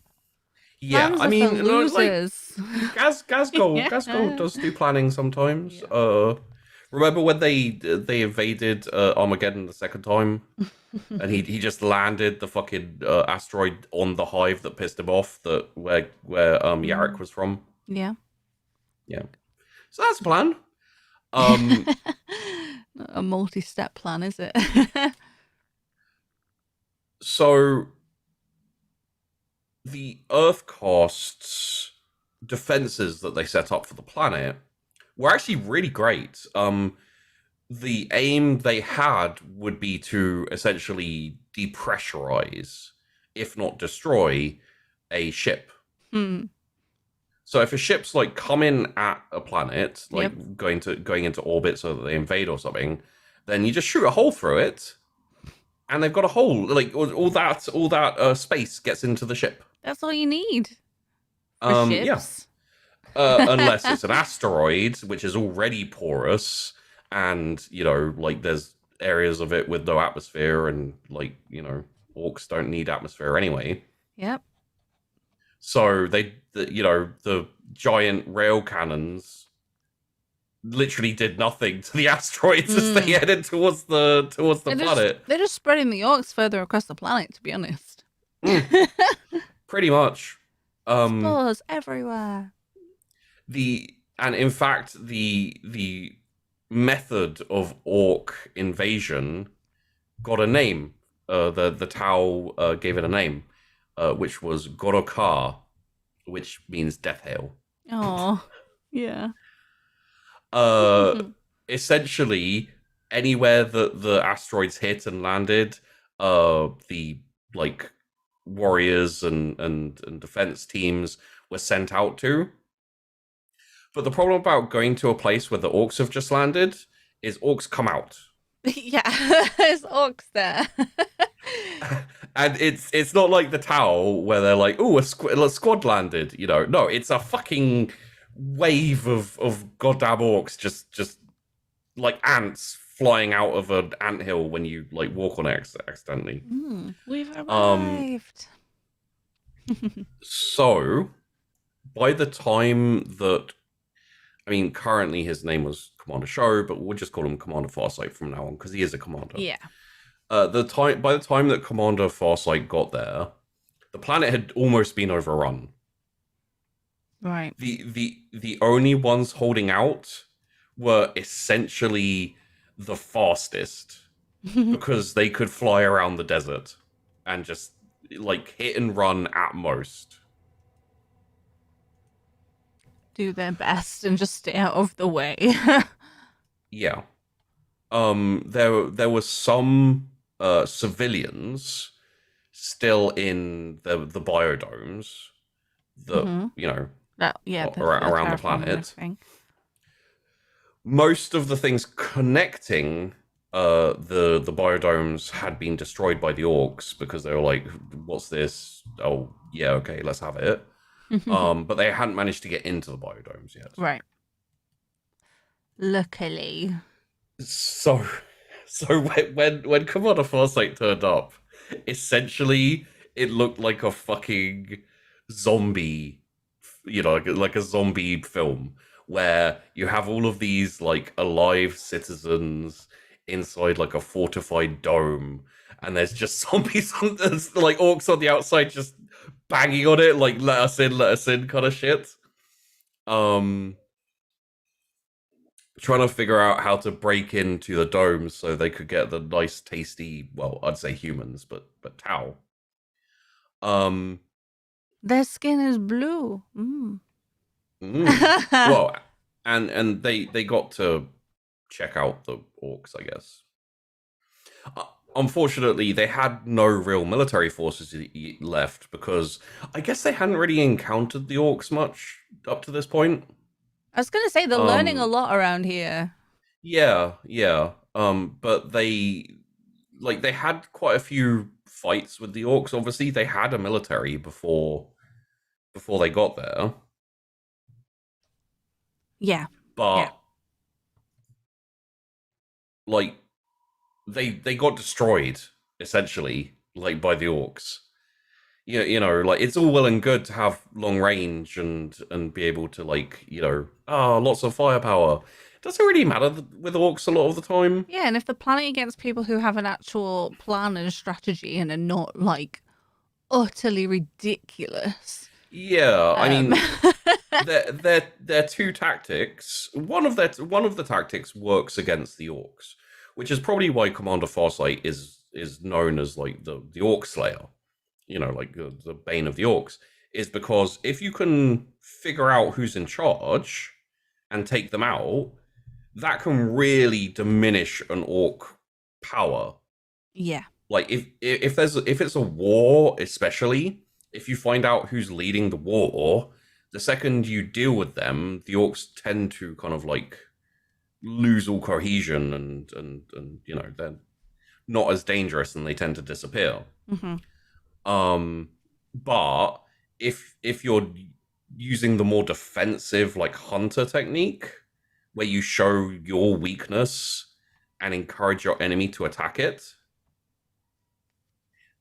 [SPEAKER 2] Yeah,
[SPEAKER 1] plans
[SPEAKER 2] I mean,
[SPEAKER 1] losers.
[SPEAKER 2] Gazgol does do planning sometimes. Yeah. Remember when they invaded Armageddon the second time, and he just landed the fucking asteroid on the hive that pissed him off, that where Yarrick was from.
[SPEAKER 1] Yeah.
[SPEAKER 2] So that's a plan.
[SPEAKER 1] A multi-step plan, is it?
[SPEAKER 2] So the Earthcast's defenses that they set up for the planet were actually really great. The aim they had would be to essentially depressurize, if not destroy, a ship. So if a ship's like coming at a planet, like going into orbit so that they invade or something, then you just shoot a hole through it, and they've got a hole. Like all that space gets into the ship.
[SPEAKER 1] That's all you need. For ships.
[SPEAKER 2] Yeah. Unless it's an asteroid, which is already porous, and like there's areas of it with no atmosphere, and orcs don't need atmosphere anyway.
[SPEAKER 1] Yep.
[SPEAKER 2] So the giant rail cannons literally did nothing to the asteroids as they headed towards the planet.
[SPEAKER 1] They're just spreading the orcs further across the planet, to be honest.
[SPEAKER 2] Pretty much.
[SPEAKER 1] Spores everywhere.
[SPEAKER 2] And in fact, the method of orc invasion got a name. The Tau gave it a name, which was Gorokar, which means death hail.
[SPEAKER 1] Oh, yeah.
[SPEAKER 2] Essentially, anywhere that the asteroids hit and landed, the warriors and defense teams were sent out to. But the problem about going to a place where the orcs have just landed is orcs come out.
[SPEAKER 1] Yeah, there's orcs there.
[SPEAKER 2] And it's not like the Tau where they're like, oh, a squad landed. You know, no, it's a fucking wave of goddamn orcs, just like ants flying out of an anthill when you like walk on it accidentally.
[SPEAKER 1] We've
[SPEAKER 2] Um,
[SPEAKER 1] arrived.
[SPEAKER 2] so by the time that I mean, currently his name was Commander Show, but we'll just call him Commander Farsight from now on because he is a commander.
[SPEAKER 1] Yeah.
[SPEAKER 2] By the time that Commander Farsight got there, the planet had almost been overrun.
[SPEAKER 1] Right.
[SPEAKER 2] The only ones holding out were essentially the fastest because they could fly around the desert and just like hit and run at most.
[SPEAKER 1] Do their best and just stay out of the way.
[SPEAKER 2] Yeah. There were some civilians still in the biodomes that you know around the planet. Most of the things connecting the biodomes had been destroyed by the orcs because they were like, "What's this? Oh yeah, okay, let's have it." But they hadn't managed to get into the biodomes yet.
[SPEAKER 1] Right. Luckily.
[SPEAKER 2] So when Commander Foresight turned up, essentially it looked like a fucking zombie, you know, like a zombie film where you have all of these like alive citizens inside like a fortified dome, and there's just zombies on this, like orcs on the outside just banging on it, like let us in kind of shit. Trying to figure out how to break into the domes so they could get the nice, tasty, well, I'd say humans, but Tau.
[SPEAKER 1] Their skin is blue.
[SPEAKER 2] Well, and they got to check out the orcs, I guess. Unfortunately, they had no real military forces left because I guess they hadn't really encountered the orcs much up to this point.
[SPEAKER 1] I was gonna say they're learning a lot around here.
[SPEAKER 2] Yeah. But they had quite a few fights with the orcs. Obviously, they had a military before they got there.
[SPEAKER 1] Yeah.
[SPEAKER 2] But like they got destroyed essentially, like by the orcs. You know, like it's all well and good to have long range and be able to like, you know, lots of firepower. It doesn't really matter with orcs a lot of the time.
[SPEAKER 1] Yeah, and if they're planning against people who have an actual plan and strategy and are not like utterly ridiculous.
[SPEAKER 2] Yeah, I mean, their two tactics. One of the tactics works against the orcs, which is probably why Commander Farsight is known as like the Orc Slayer. You know, like the bane of the orcs, is because if you can figure out who's in charge and take them out, that can really diminish an orc power.
[SPEAKER 1] Yeah.
[SPEAKER 2] Like if it's a war, especially if you find out who's leading the war, the second you deal with them, the orcs tend to kind of like lose all cohesion and you know, they're not as dangerous and they tend to disappear. But if you're using the more defensive like hunter technique where you show your weakness and encourage your enemy to attack it,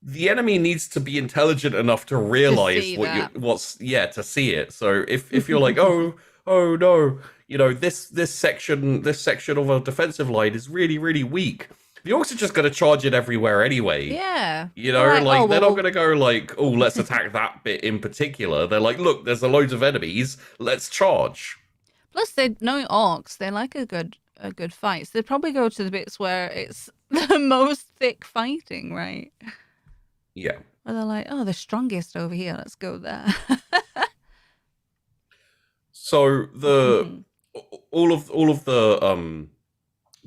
[SPEAKER 2] the enemy needs to be intelligent enough to realize to see it. So if you're like, oh no, you know, this section of a defensive line is really, really weak, the orcs are just going to charge it everywhere anyway.
[SPEAKER 1] Yeah.
[SPEAKER 2] You know, they're not going to go like, oh, let's attack that bit in particular. They're like, look, there's a loads of enemies. Let's charge.
[SPEAKER 1] Plus, they know orcs. They like a good fight. So they'd probably go to the bits where it's the most thick fighting, right?
[SPEAKER 2] Yeah.
[SPEAKER 1] Where they're like, oh, the strongest over here. Let's go there.
[SPEAKER 2] So all of the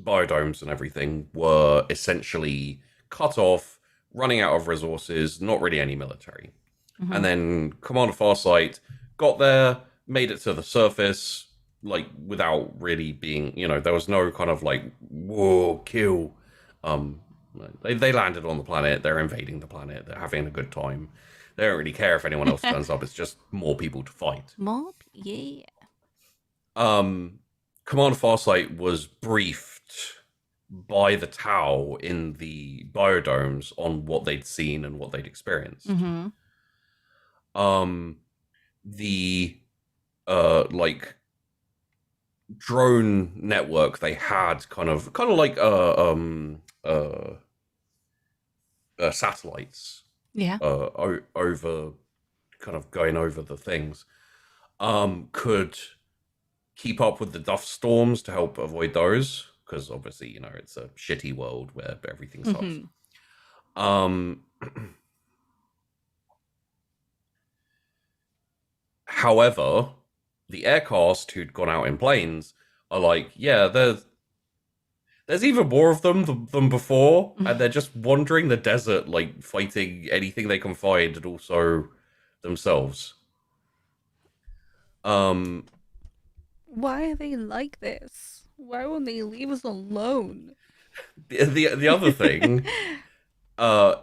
[SPEAKER 2] biodomes and everything were essentially cut off, running out of resources, not really any military. And then Commander Farsight got there, made it to the surface, like without really being, you know, there was no kind of like, whoa, kill. They landed on the planet. They're invading the planet. They're having a good time. They don't really care if anyone else turns up. It's just more people to fight.
[SPEAKER 1] Yeah.
[SPEAKER 2] Commander Farsight was briefed by the Tau in the biodomes on what they'd seen and what they'd experienced.
[SPEAKER 1] Mm-hmm.
[SPEAKER 2] The like drone network they had kind of like satellites.
[SPEAKER 1] Yeah.
[SPEAKER 2] Over kind of going over the things. Could keep up with the dust storms to help avoid those, because obviously, you know, it's a shitty world where everything sucks. However, the aircast who'd gone out in planes are like, yeah, there's even more of them than before, and they're just wandering the desert, like fighting anything they can find, and also themselves.
[SPEAKER 1] Why are they like this? Why won't they leave us alone?
[SPEAKER 2] The other thing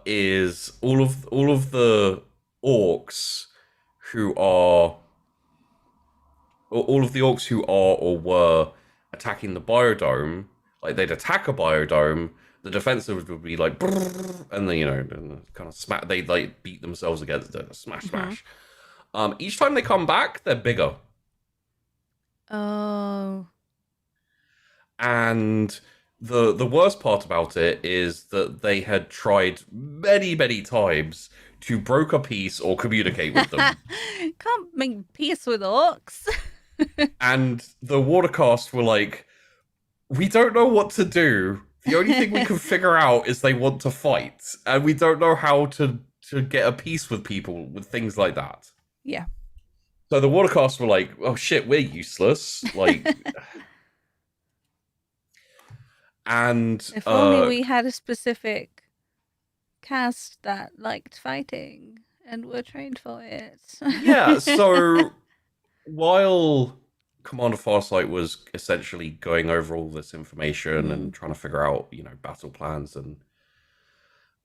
[SPEAKER 2] is all of the orcs who are or were attacking the biodome. Like, they'd attack a biodome, the defensives would be like, and then, you know, kind of smack. They'd like beat themselves against it, smash. Each time they come back, they're bigger.
[SPEAKER 1] Oh.
[SPEAKER 2] And the worst part about it is that they had tried many times to broker peace or communicate with them.
[SPEAKER 1] Can't make peace with orcs.
[SPEAKER 2] And the watercast were like, we don't know what to do. The only thing we can figure out is they want to fight, and we don't know how to get a peace with people with things like that.
[SPEAKER 1] Yeah.
[SPEAKER 2] So the watercasts were like, oh shit, we're useless. Like, and
[SPEAKER 1] if only we had a specific cast that liked fighting and were trained for it.
[SPEAKER 2] Yeah, so while Commander Farsight was essentially going over all this information and trying to figure out, you know, battle plans and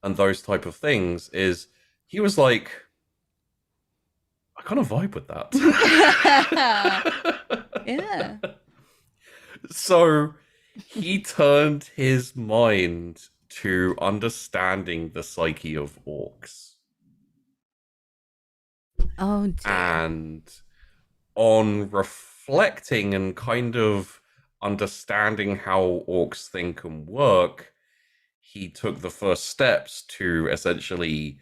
[SPEAKER 2] those type of things, is he was like, I kind of vibe with that.
[SPEAKER 1] Yeah.
[SPEAKER 2] So he turned his mind to understanding the psyche of orcs.
[SPEAKER 1] Oh dear.
[SPEAKER 2] And on reflecting and kind of understanding how orcs think and work, he took the first steps to essentially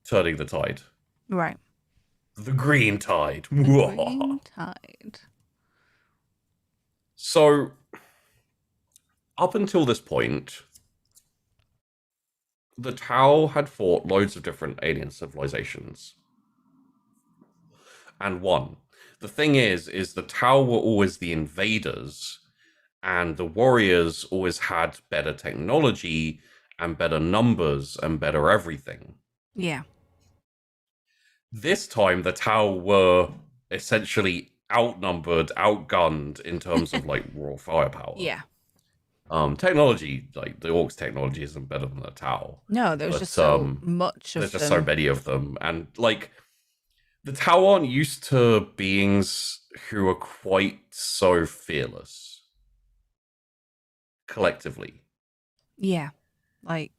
[SPEAKER 2] turning the tide.
[SPEAKER 1] Right.
[SPEAKER 2] The green tide.
[SPEAKER 1] The green tide.
[SPEAKER 2] So, up until this point, the Tau had fought loads of different alien civilizations and won. The thing is the Tau were always the invaders, and the warriors always had better technology and better numbers and better everything.
[SPEAKER 1] Yeah.
[SPEAKER 2] This time, the Tau were essentially outnumbered, outgunned in terms of like raw firepower.
[SPEAKER 1] Yeah.
[SPEAKER 2] Technology, like the orcs' technology, isn't better than the Tau.
[SPEAKER 1] No, there's just so much of them.
[SPEAKER 2] There's just so many of them, and like the Tau aren't used to beings who are quite so fearless collectively.
[SPEAKER 1] Yeah, like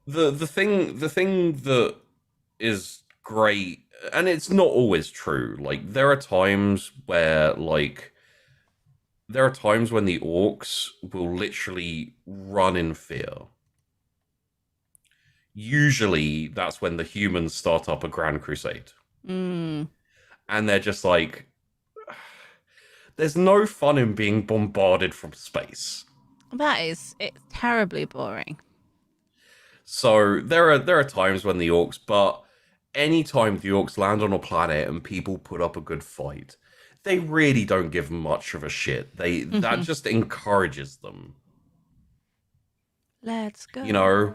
[SPEAKER 2] the thing that is great, and it's not always true. Like, there are times when the orcs will literally run in fear. Usually that's when the humans start up a grand crusade. And they're just like, there's no fun in being bombarded from space.
[SPEAKER 1] It's terribly boring.
[SPEAKER 2] So there are times when the orcs, but anytime the orcs land on a planet and people put up a good fight, they really don't give much of a shit. That just encourages them.
[SPEAKER 1] Let's go.
[SPEAKER 2] You know,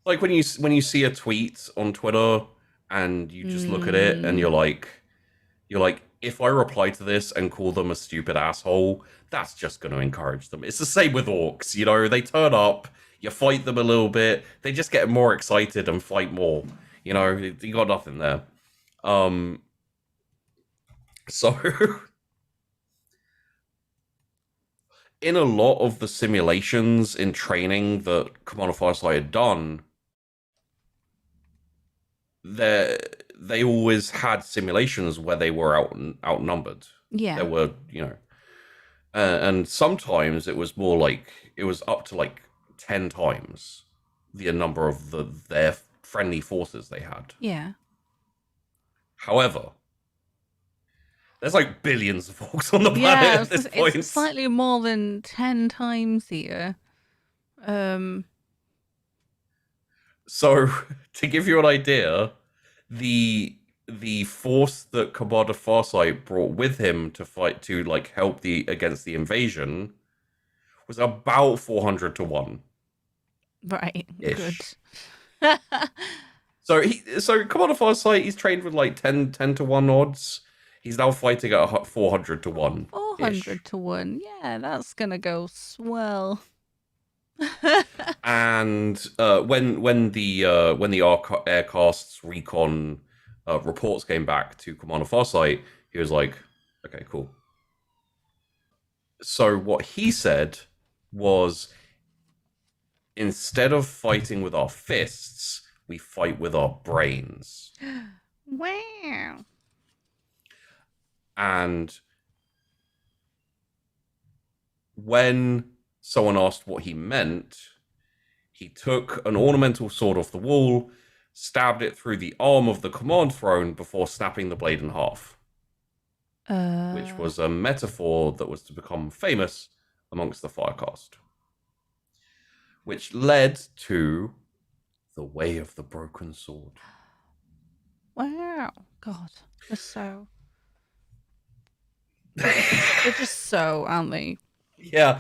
[SPEAKER 2] like when you see a tweet on Twitter and you just look at it and you're like, if I reply to this and call them a stupid asshole, that's just going to encourage them. It's the same with orcs, you know, they turn up, you fight them a little bit, they just get more excited and fight more. You know, you got nothing there. So in a lot of the simulations in training that Commander Firesight had done, they always had simulations where they were outnumbered.
[SPEAKER 1] Yeah.
[SPEAKER 2] There were, you know, and sometimes it was more like it was up to like 10 times the number of their friendly forces they had.
[SPEAKER 1] Yeah.
[SPEAKER 2] However, there's like billions of orcs on the planet at this point.
[SPEAKER 1] It's slightly more than 10 times here.
[SPEAKER 2] So, to give you an idea, the force that Commander Farsight brought with him to fight to like help against the invasion was about 400 to 1.
[SPEAKER 1] Right.
[SPEAKER 2] Ish.
[SPEAKER 1] Good.
[SPEAKER 2] So Commander Farsight, he's trained with like 10 to 1 odds. He's now fighting at 400 to 1.
[SPEAKER 1] 400 to 1. Yeah, that's gonna go swell.
[SPEAKER 2] And when the Aircast's Recon reports came back to Commander Farsight, he was like, "Okay, cool." So what he said was, instead of fighting with our fists, we fight with our brains.
[SPEAKER 1] Wow.
[SPEAKER 2] And when someone asked what he meant, he took an ornamental sword off the wall, stabbed it through the arm of the command throne before snapping the blade in half. Which was a metaphor that was to become famous amongst the Firecast. Which led to the Way of the Broken Sword.
[SPEAKER 1] Wow. God. They're just so, aren't they?
[SPEAKER 2] Yeah.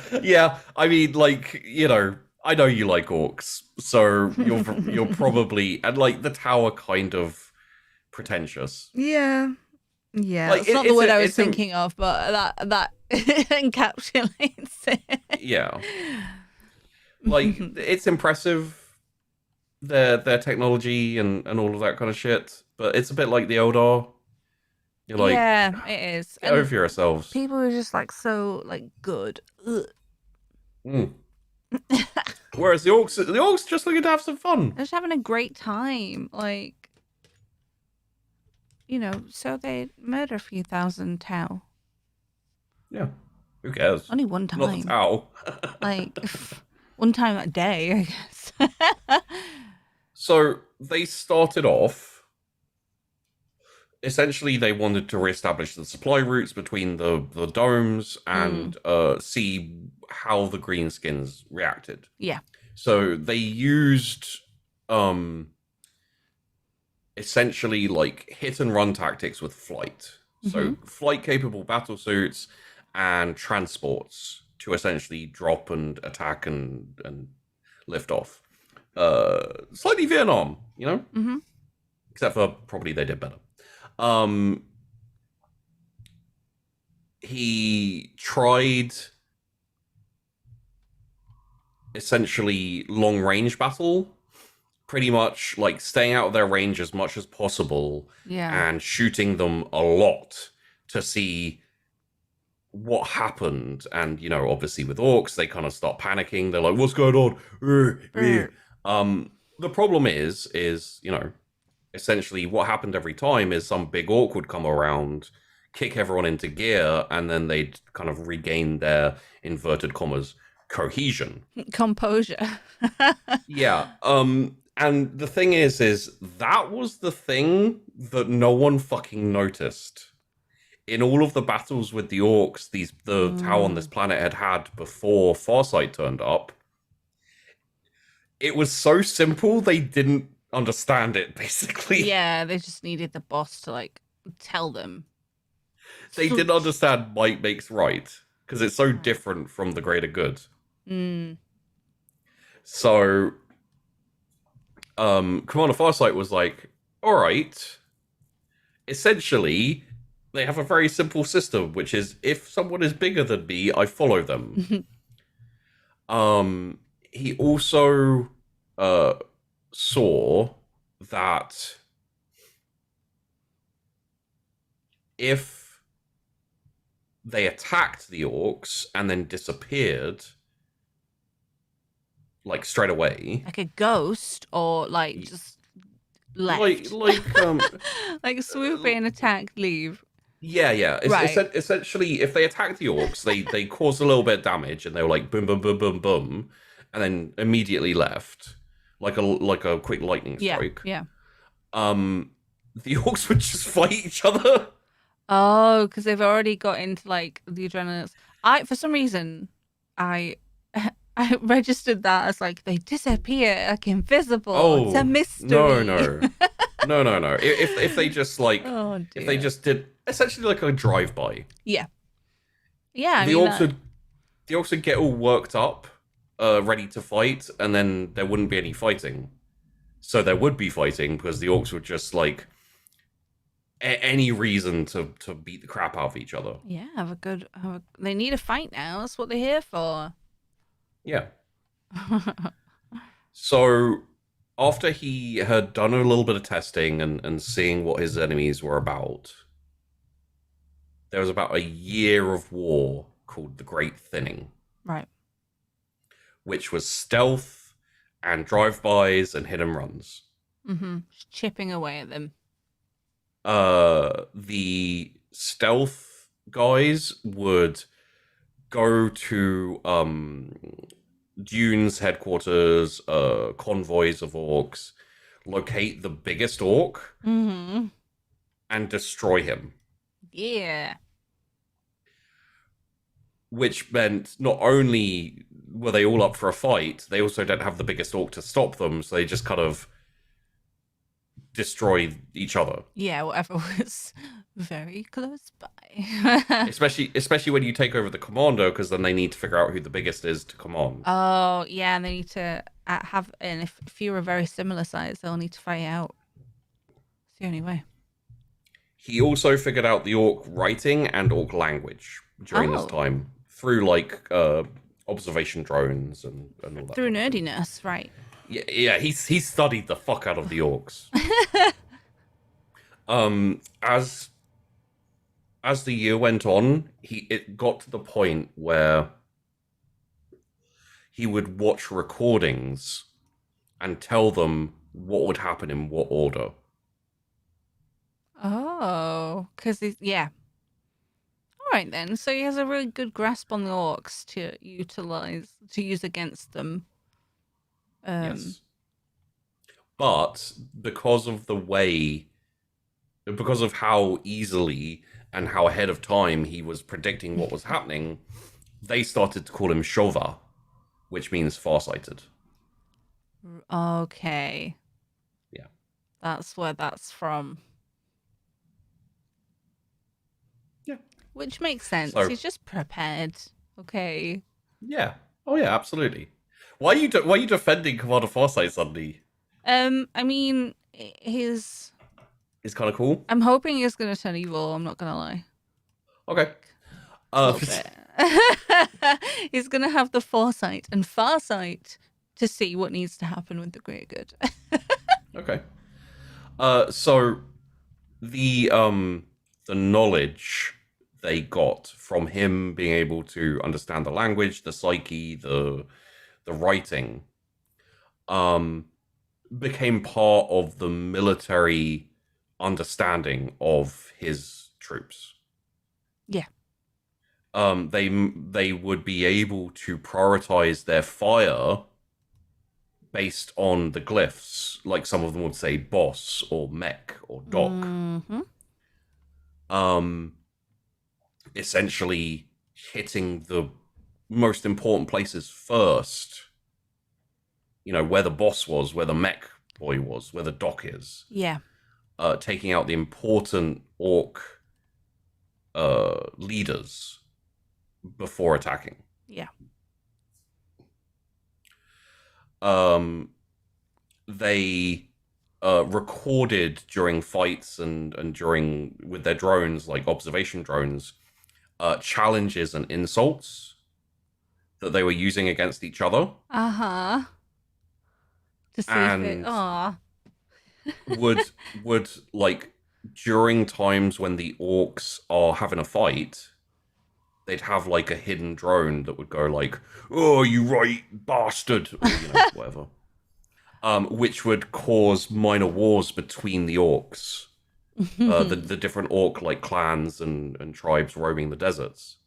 [SPEAKER 2] I mean, like, you know, I know you like orcs, so you're probably, and like the tower kind of pretentious.
[SPEAKER 1] Yeah. Yeah,
[SPEAKER 2] like,
[SPEAKER 1] it's not the word I was thinking of, but that encapsulates it.
[SPEAKER 2] Yeah. Like, it's impressive, their technology and all of that kind of shit, but it's a bit like the Eldar. You're like,
[SPEAKER 1] yeah, it is.
[SPEAKER 2] Get over yourselves.
[SPEAKER 1] People are just like so like good.
[SPEAKER 2] Whereas the orcs just looking to have some fun.
[SPEAKER 1] They're just having a great time. Like, you know, so they murder a few thousand Tau.
[SPEAKER 2] Yeah. Who cares?
[SPEAKER 1] Only one time.
[SPEAKER 2] Not the Tau.
[SPEAKER 1] Like, one time a day, I guess.
[SPEAKER 2] So they started off, essentially they wanted to reestablish the supply routes between the domes and see how the greenskins reacted.
[SPEAKER 1] Yeah.
[SPEAKER 2] So they used essentially like hit and run tactics with flight. So flight capable battle suits and transports to essentially drop and attack and lift off. Slightly Vietnam, you know?
[SPEAKER 1] Mm-hmm.
[SPEAKER 2] Except for probably they did better. He tried essentially long range battle, pretty much like staying out of their range as much as possible, and shooting them a lot to see what happened. And, you know, obviously with orcs, they kind of start panicking. They're like, what's going on? The problem is, you know, essentially what happened every time is some big orc would come around, kick everyone into gear, and then they'd kind of regain their inverted commas cohesion.
[SPEAKER 1] Composure.
[SPEAKER 2] Yeah. And the thing is that was the thing that no one fucking noticed. In all of the battles with the orcs, the Tau on this planet had before Farsight turned up, it was so simple they didn't understand it, basically.
[SPEAKER 1] Yeah, they just needed the boss to like tell them.
[SPEAKER 2] They didn't understand might makes right, because it's so different from the greater good. So Commander Farsight was like, all right, essentially they have a very simple system, which is if someone is bigger than me, I follow them. He also uh, saw that if they attacked the orcs and then disappeared, like straight away,
[SPEAKER 1] Like a ghost, or like just left. Like swoop in, attack, leave.
[SPEAKER 2] yeah.
[SPEAKER 1] Right.
[SPEAKER 2] Essentially, if they attack the orcs, they cause a little bit of damage, and they were like boom, boom, boom, boom, boom, and then immediately left, like a quick lightning
[SPEAKER 1] Yeah.
[SPEAKER 2] strike.
[SPEAKER 1] Yeah.
[SPEAKER 2] The orcs would just fight each other.
[SPEAKER 1] Oh, because they've already got into like the adrenaline. For some reason, I I registered that as like they disappear, like invisible. It's a
[SPEAKER 2] Oh no,
[SPEAKER 1] mystery.
[SPEAKER 2] no, no. If they just
[SPEAKER 1] Oh
[SPEAKER 2] if they
[SPEAKER 1] dear.
[SPEAKER 2] just did essentially like a drive by,
[SPEAKER 1] Yeah. Yeah, I
[SPEAKER 2] the
[SPEAKER 1] mean
[SPEAKER 2] orcs
[SPEAKER 1] that.
[SPEAKER 2] would the orcs would get all worked up, ready to fight, and then there wouldn't be any fighting. So there would be fighting because the orcs would just like any reason to beat the crap out of each other.
[SPEAKER 1] Yeah, they need a fight now. That's what they're here for.
[SPEAKER 2] Yeah. So after he had done a little bit of testing and seeing what his enemies were about, there was about a year of war called the Great Thinning,
[SPEAKER 1] Right.
[SPEAKER 2] which was stealth and drive-bys and hit and runs.
[SPEAKER 1] Just chipping away at them.
[SPEAKER 2] The stealth guys would go to Dune's headquarters, convoys of orcs, locate the biggest orc, and destroy him.
[SPEAKER 1] Yeah.
[SPEAKER 2] Which meant not only were they all up for a fight, they also don't have the biggest orc to stop them, so they just kind of destroy each other.
[SPEAKER 1] Yeah, whatever was very close by.
[SPEAKER 2] especially when you take over the commando, because then they need to figure out who the biggest is to command.
[SPEAKER 1] Oh, yeah, and they need to have, and if you are very similar size, they'll need to fight out. It's the only way.
[SPEAKER 2] He also figured out the orc writing and orc language during this time through like observation drones and all that.
[SPEAKER 1] Through nerdiness, right?
[SPEAKER 2] Yeah, he studied the fuck out of the orcs. As the year went on, it got to the point where he would watch recordings and tell them what would happen in what order.
[SPEAKER 1] Oh, because yeah. All right then. So he has a really good grasp on the orcs to use against them.
[SPEAKER 2] Yes. But because of how easily and how ahead of time he was predicting what was happening, they started to call him Shova, which means farsighted.
[SPEAKER 1] Okay.
[SPEAKER 2] Yeah.
[SPEAKER 1] That's where that's from.
[SPEAKER 2] Yeah.
[SPEAKER 1] Which makes sense.
[SPEAKER 2] So,
[SPEAKER 1] he's just prepared. Okay.
[SPEAKER 2] Yeah. Oh yeah, absolutely. Why are you defending Commander Farsight suddenly?
[SPEAKER 1] I mean, he's
[SPEAKER 2] kind of cool.
[SPEAKER 1] I'm hoping he's gonna turn evil. I'm not gonna lie.
[SPEAKER 2] Okay.
[SPEAKER 1] A little bit. He's gonna have the foresight and farsight to see what needs to happen with the greater good.
[SPEAKER 2] Okay. So the knowledge they got from him being able to understand the language, the psyche, the writing, became part of the military understanding of his troops.
[SPEAKER 1] Yeah.
[SPEAKER 2] They would be able to prioritize their fire based on the glyphs, like some of them would say boss or mech or doc. Essentially hitting the most important places first. You know, where the boss was, where the mech boy was, where the doc is.
[SPEAKER 1] Yeah.
[SPEAKER 2] Taking out the important orc leaders before attacking.
[SPEAKER 1] Yeah.
[SPEAKER 2] They recorded during fights and during with their drones, like observation drones, challenges and insults that they were using against each other.
[SPEAKER 1] Uh-huh. To see if it...
[SPEAKER 2] And
[SPEAKER 1] Aw.
[SPEAKER 2] would like during times when the orcs are having a fight, they'd have like a hidden drone that would go like, "Oh, you right bastard," or whatever. Which would cause minor wars between the orcs, the different orc like clans and tribes roaming the deserts.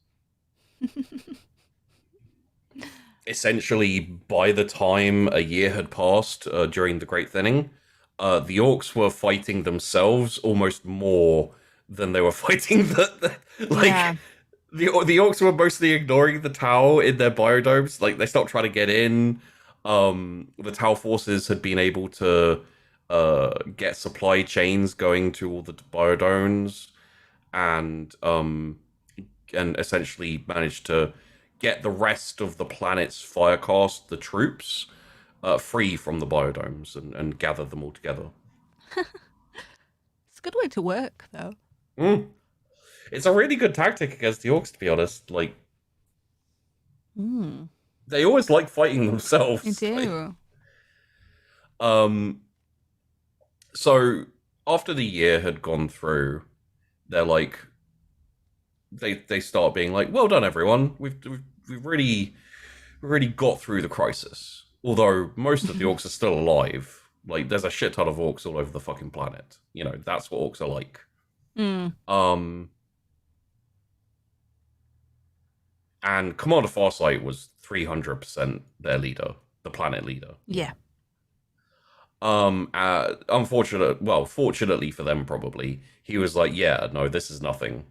[SPEAKER 2] Essentially, by the time a year had passed during the Great Thinning, the orcs were fighting themselves almost more than they were fighting like
[SPEAKER 1] Yeah.
[SPEAKER 2] the orcs were mostly ignoring the Tau in their biodomes. Like they stopped trying to get in. The Tau forces had been able to get supply chains going to all the biodomes, and essentially managed to get the rest of the planet's firecast, the troops, free from the biodomes and gather them all together.
[SPEAKER 1] It's a good way to work, though.
[SPEAKER 2] Mm. It's a really good tactic against the orcs, to be honest. Like, they always like fighting themselves.
[SPEAKER 1] They do.
[SPEAKER 2] So after the year had gone through, they're like, they start being like, "Well done, everyone. We've really got through the crisis. Although most of the orcs are still alive. Like, there's a shit ton of orcs all over the fucking planet. That's what orcs are like." And Commander Farsight was 300% their leader, the planet leader.
[SPEAKER 1] Yeah.
[SPEAKER 2] Fortunately for them, probably, he was like, "Yeah, no, this is nothing."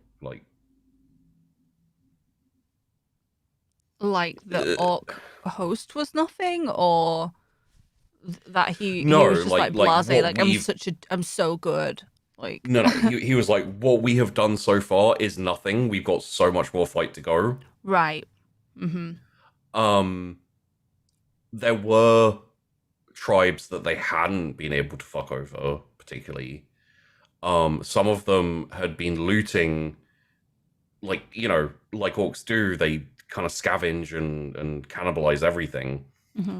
[SPEAKER 1] Like the orc host was nothing, or that he was just like blasé, like I'm so good. Like
[SPEAKER 2] no, he was like, "What we have done so far is nothing. We've got so much more fight to go."
[SPEAKER 1] Right.
[SPEAKER 2] There were tribes that they hadn't been able to fuck over, particularly. Some of them had been looting, like orcs do. They kind of scavenge and cannibalize everything.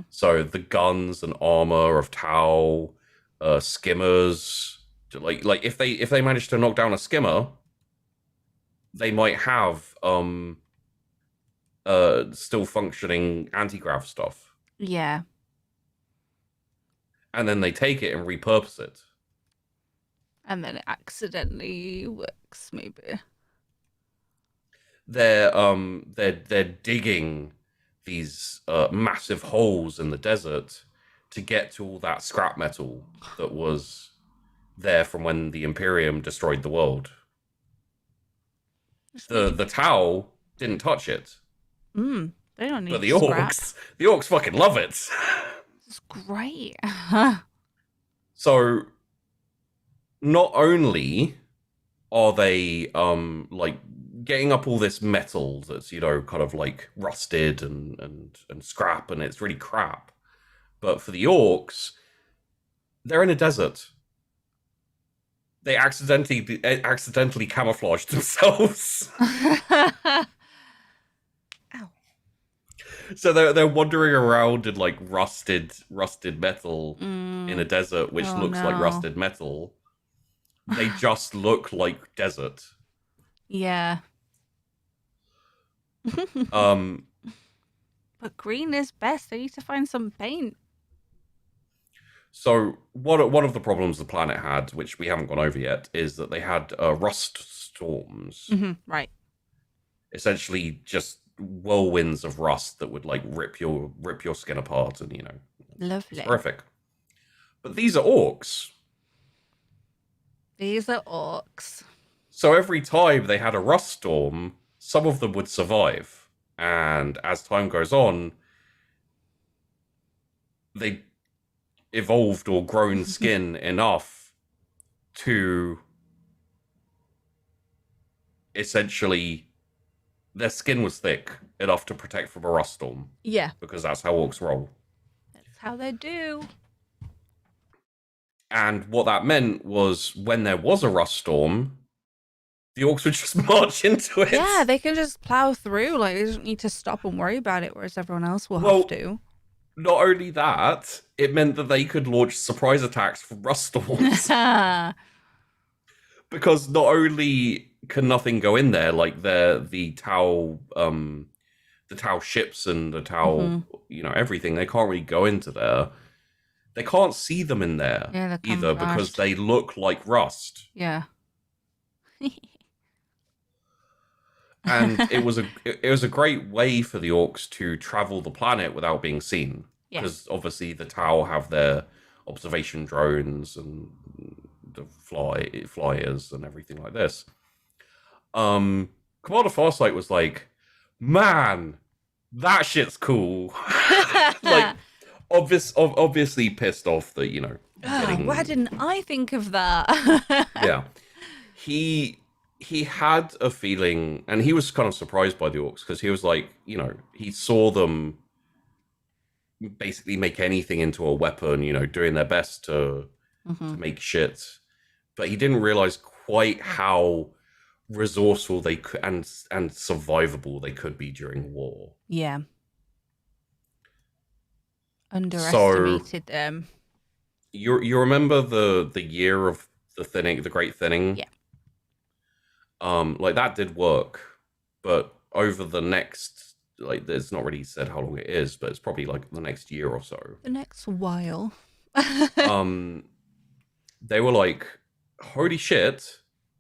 [SPEAKER 2] So the guns and armor of Tau, skimmers, like if they manage to knock down a skimmer, they might have still functioning anti-grav stuff.
[SPEAKER 1] Yeah.
[SPEAKER 2] And then they take it and repurpose it.
[SPEAKER 1] And then it accidentally works, maybe.
[SPEAKER 2] They're digging these massive holes in the desert to get to all that scrap metal that was there from when the Imperium destroyed the world. The Tau didn't touch it.
[SPEAKER 1] They don't need
[SPEAKER 2] but the
[SPEAKER 1] scrap.
[SPEAKER 2] orcs fucking love it.
[SPEAKER 1] It's great.
[SPEAKER 2] So not only are they like getting up all this metal that's kind of like rusted and scrap, and it's really crap, but for the orcs, they're in a desert. They accidentally camouflaged themselves.
[SPEAKER 1] Ow.
[SPEAKER 2] So they're wandering around in like rusted metal in a desert, which looks like rusted metal. They just look like desert.
[SPEAKER 1] Yeah.
[SPEAKER 2] But
[SPEAKER 1] green is best. I need to find some paint.
[SPEAKER 2] So one of the problems the planet had, which we haven't gone over yet, is that they had rust storms.
[SPEAKER 1] Right.
[SPEAKER 2] Essentially, just whirlwinds of rust that would like rip your skin apart, and
[SPEAKER 1] Lovely.
[SPEAKER 2] It's horrific. But these are orcs.
[SPEAKER 1] These are orcs.
[SPEAKER 2] So every time they had a rust storm, some of them would survive, and as time goes on, they evolved or grown skin enough to essentially, their skin was thick enough to protect from a rust storm.
[SPEAKER 1] Yeah.
[SPEAKER 2] Because that's how orcs roll.
[SPEAKER 1] That's how they do.
[SPEAKER 2] And what that meant was when there was a rust storm, the orcs would just march into it.
[SPEAKER 1] Yeah, they can just plow through. Like, they don't need to stop and worry about it, whereas everyone else will have to.
[SPEAKER 2] Not only that, it meant that they could launch surprise attacks from rust storms. Because not only can nothing go in there, like the Tau ships and the Tau, everything, they can't really go into there. They can't see them in there either because they look like rust.
[SPEAKER 1] Yeah.
[SPEAKER 2] And it was a great way for the orcs to travel the planet without being seen. Because obviously the Tau have their observation drones and the flyers and everything like this. Commander Foresight was like, man, that shit's cool. Like, obviously pissed off that,
[SPEAKER 1] why didn't I think of that?
[SPEAKER 2] Yeah. He had a feeling, and he was kind of surprised by the orcs because he was like, he saw them basically make anything into a weapon, doing their best to make shit. But he didn't realize quite how resourceful they could and survivable they could be during war.
[SPEAKER 1] Yeah. Underestimated them.
[SPEAKER 2] You remember the year of the thinning, the Great Thinning?
[SPEAKER 1] Yeah.
[SPEAKER 2] Like that did work, but over the next, like, it's not really said how long it is, but it's probably like the next year or so.
[SPEAKER 1] The next while.
[SPEAKER 2] They were like, holy shit,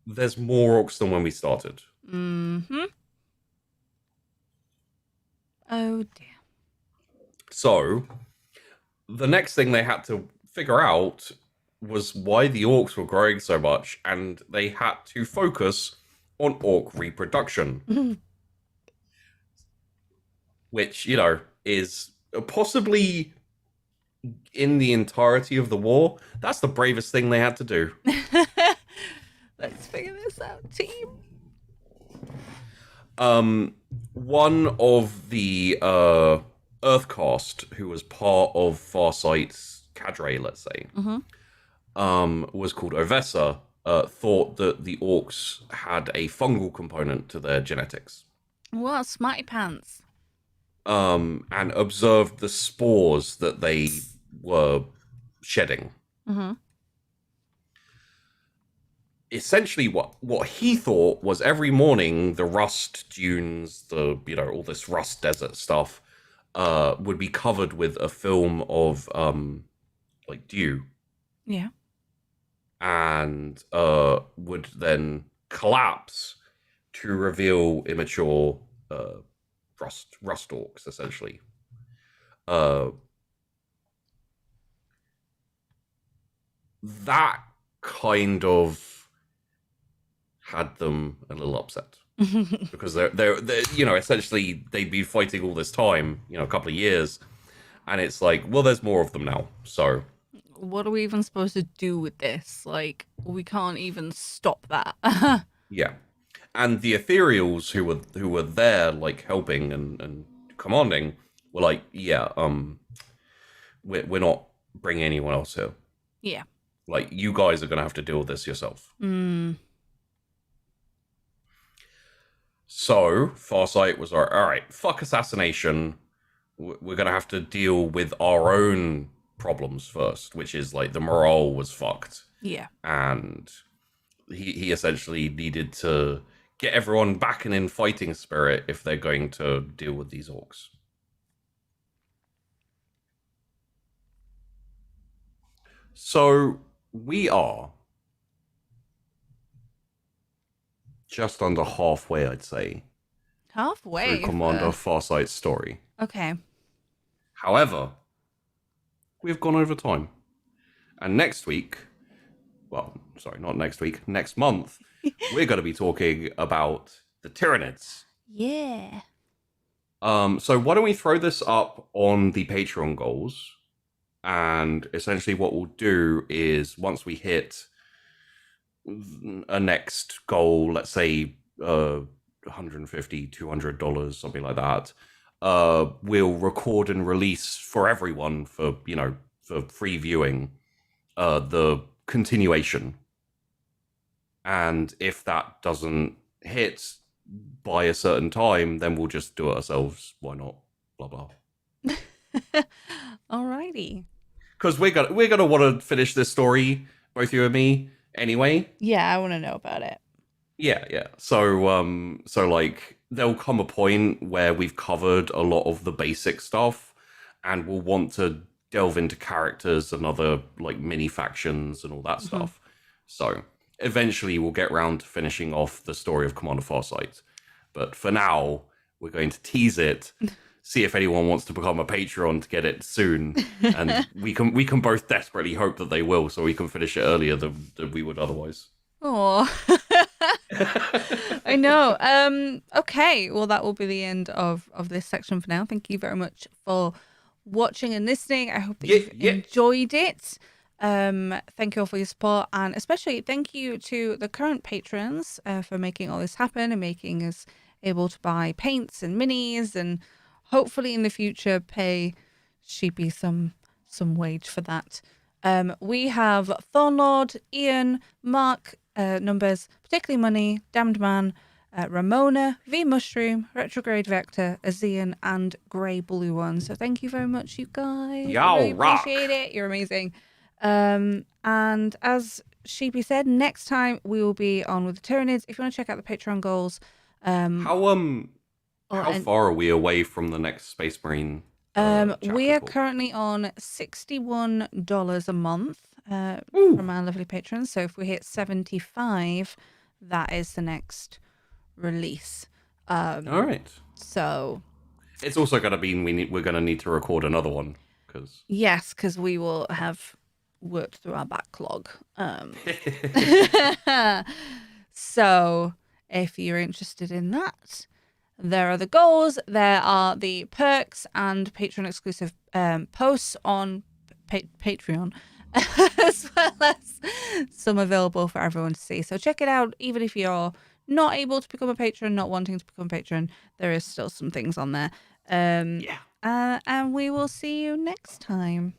[SPEAKER 2] there's more orcs than when we started.
[SPEAKER 1] Mm-hmm. Oh dear.
[SPEAKER 2] So the next thing they had to figure out was why the orcs were growing so much, and they had to focus on orc reproduction. Which, is possibly in the entirety of the war, that's the bravest thing they had to do.
[SPEAKER 1] Let's figure this out, team.
[SPEAKER 2] One of the Earthcast, who was part of Farsight's cadre, let's say, was called Ovessa, thought that the orcs had a fungal component to their genetics.
[SPEAKER 1] What, smarty pants?
[SPEAKER 2] And observed the spores that they were shedding. Essentially, what he thought was every morning the rust dunes, all this rust desert stuff, would be covered with a film of like dew.
[SPEAKER 1] Yeah.
[SPEAKER 2] And would then collapse to reveal immature rust orcs, essentially. That kind of had them a little upset because they're essentially they'd been fighting all this time, a couple of years, and it's like, well, there's more of them now, so
[SPEAKER 1] what are we even supposed to do with this? Like, we can't even stop that.
[SPEAKER 2] Yeah. And the ethereals who were there, like, helping and commanding, were like, yeah, we're not bringing anyone else here.
[SPEAKER 1] Yeah.
[SPEAKER 2] Like, you guys are gonna have to deal with this yourself. So Farsight was like, all right, fuck assassination. We're gonna have to deal with our own problems first, which is like the morale was fucked.
[SPEAKER 1] Yeah.
[SPEAKER 2] And he essentially needed to get everyone back in fighting spirit if they're going to deal with these orcs. So we are just under halfway, I'd say.
[SPEAKER 1] Halfway?
[SPEAKER 2] Through Commander Farsight's story.
[SPEAKER 1] Okay.
[SPEAKER 2] However, we've gone over time. And next week, well, sorry, not next week, next month, we're going to be talking about the Tyranids.
[SPEAKER 1] Yeah.
[SPEAKER 2] So why don't we throw this up on the Patreon goals? And essentially what we'll do is once we hit a next goal, let's say $150, $200, something like that, we'll record and release for everyone for free viewing the continuation. And if that doesn't hit by a certain time, then we'll just do it ourselves. Why not? Blah blah.
[SPEAKER 1] Alrighty.
[SPEAKER 2] Because we're gonna want to finish this story, both you and me, anyway.
[SPEAKER 1] Yeah, I want to know about it.
[SPEAKER 2] Yeah, yeah. So like there'll come a point where we've covered a lot of the basic stuff, and we'll want to delve into characters and other like mini factions and all that stuff. So eventually we'll get round to finishing off the story of Commander Foresight. But for now, we're going to tease it, see if anyone wants to become a Patreon to get it soon, and we can both desperately hope that they will, so we can finish it earlier than we would otherwise.
[SPEAKER 1] Oh, I know. Okay, well, that will be the end of this section for now. Thank you very much for watching and listening. I hope that you've enjoyed it. Thank you all for your support, and especially thank you to the current patrons for making all this happen and making us able to buy paints and minis, and hopefully in the future pay Sheepy some wage for that. We have Thornlord, Ian, Mark, Numbers, Particularly Money, Damned Man, Ramona, V Mushroom, Retrograde Vector, Azean, and Grey Blue One. So thank you very much, you guys.
[SPEAKER 2] Y'all
[SPEAKER 1] I really
[SPEAKER 2] rock.
[SPEAKER 1] appreciate it. You're amazing. And as Sheepy said, next time we will be on with the Tyranids. If you want to check out the Patreon goals,
[SPEAKER 2] how far are we away from the next Space Marine?
[SPEAKER 1] We are currently on $61 a month from our lovely patrons. So if we hit 75, that is the next release.
[SPEAKER 2] All right.
[SPEAKER 1] So
[SPEAKER 2] it's also going to mean we're going to need to record another one because
[SPEAKER 1] we will have worked through our backlog. So if you're interested in that, there are the goals, there are the perks and Patreon exclusive posts on Patreon, as well as some available for everyone to see. So check it out. Even if you're not able to become a patron, not wanting to become a patron, there is still some things on there. And we will see you next time.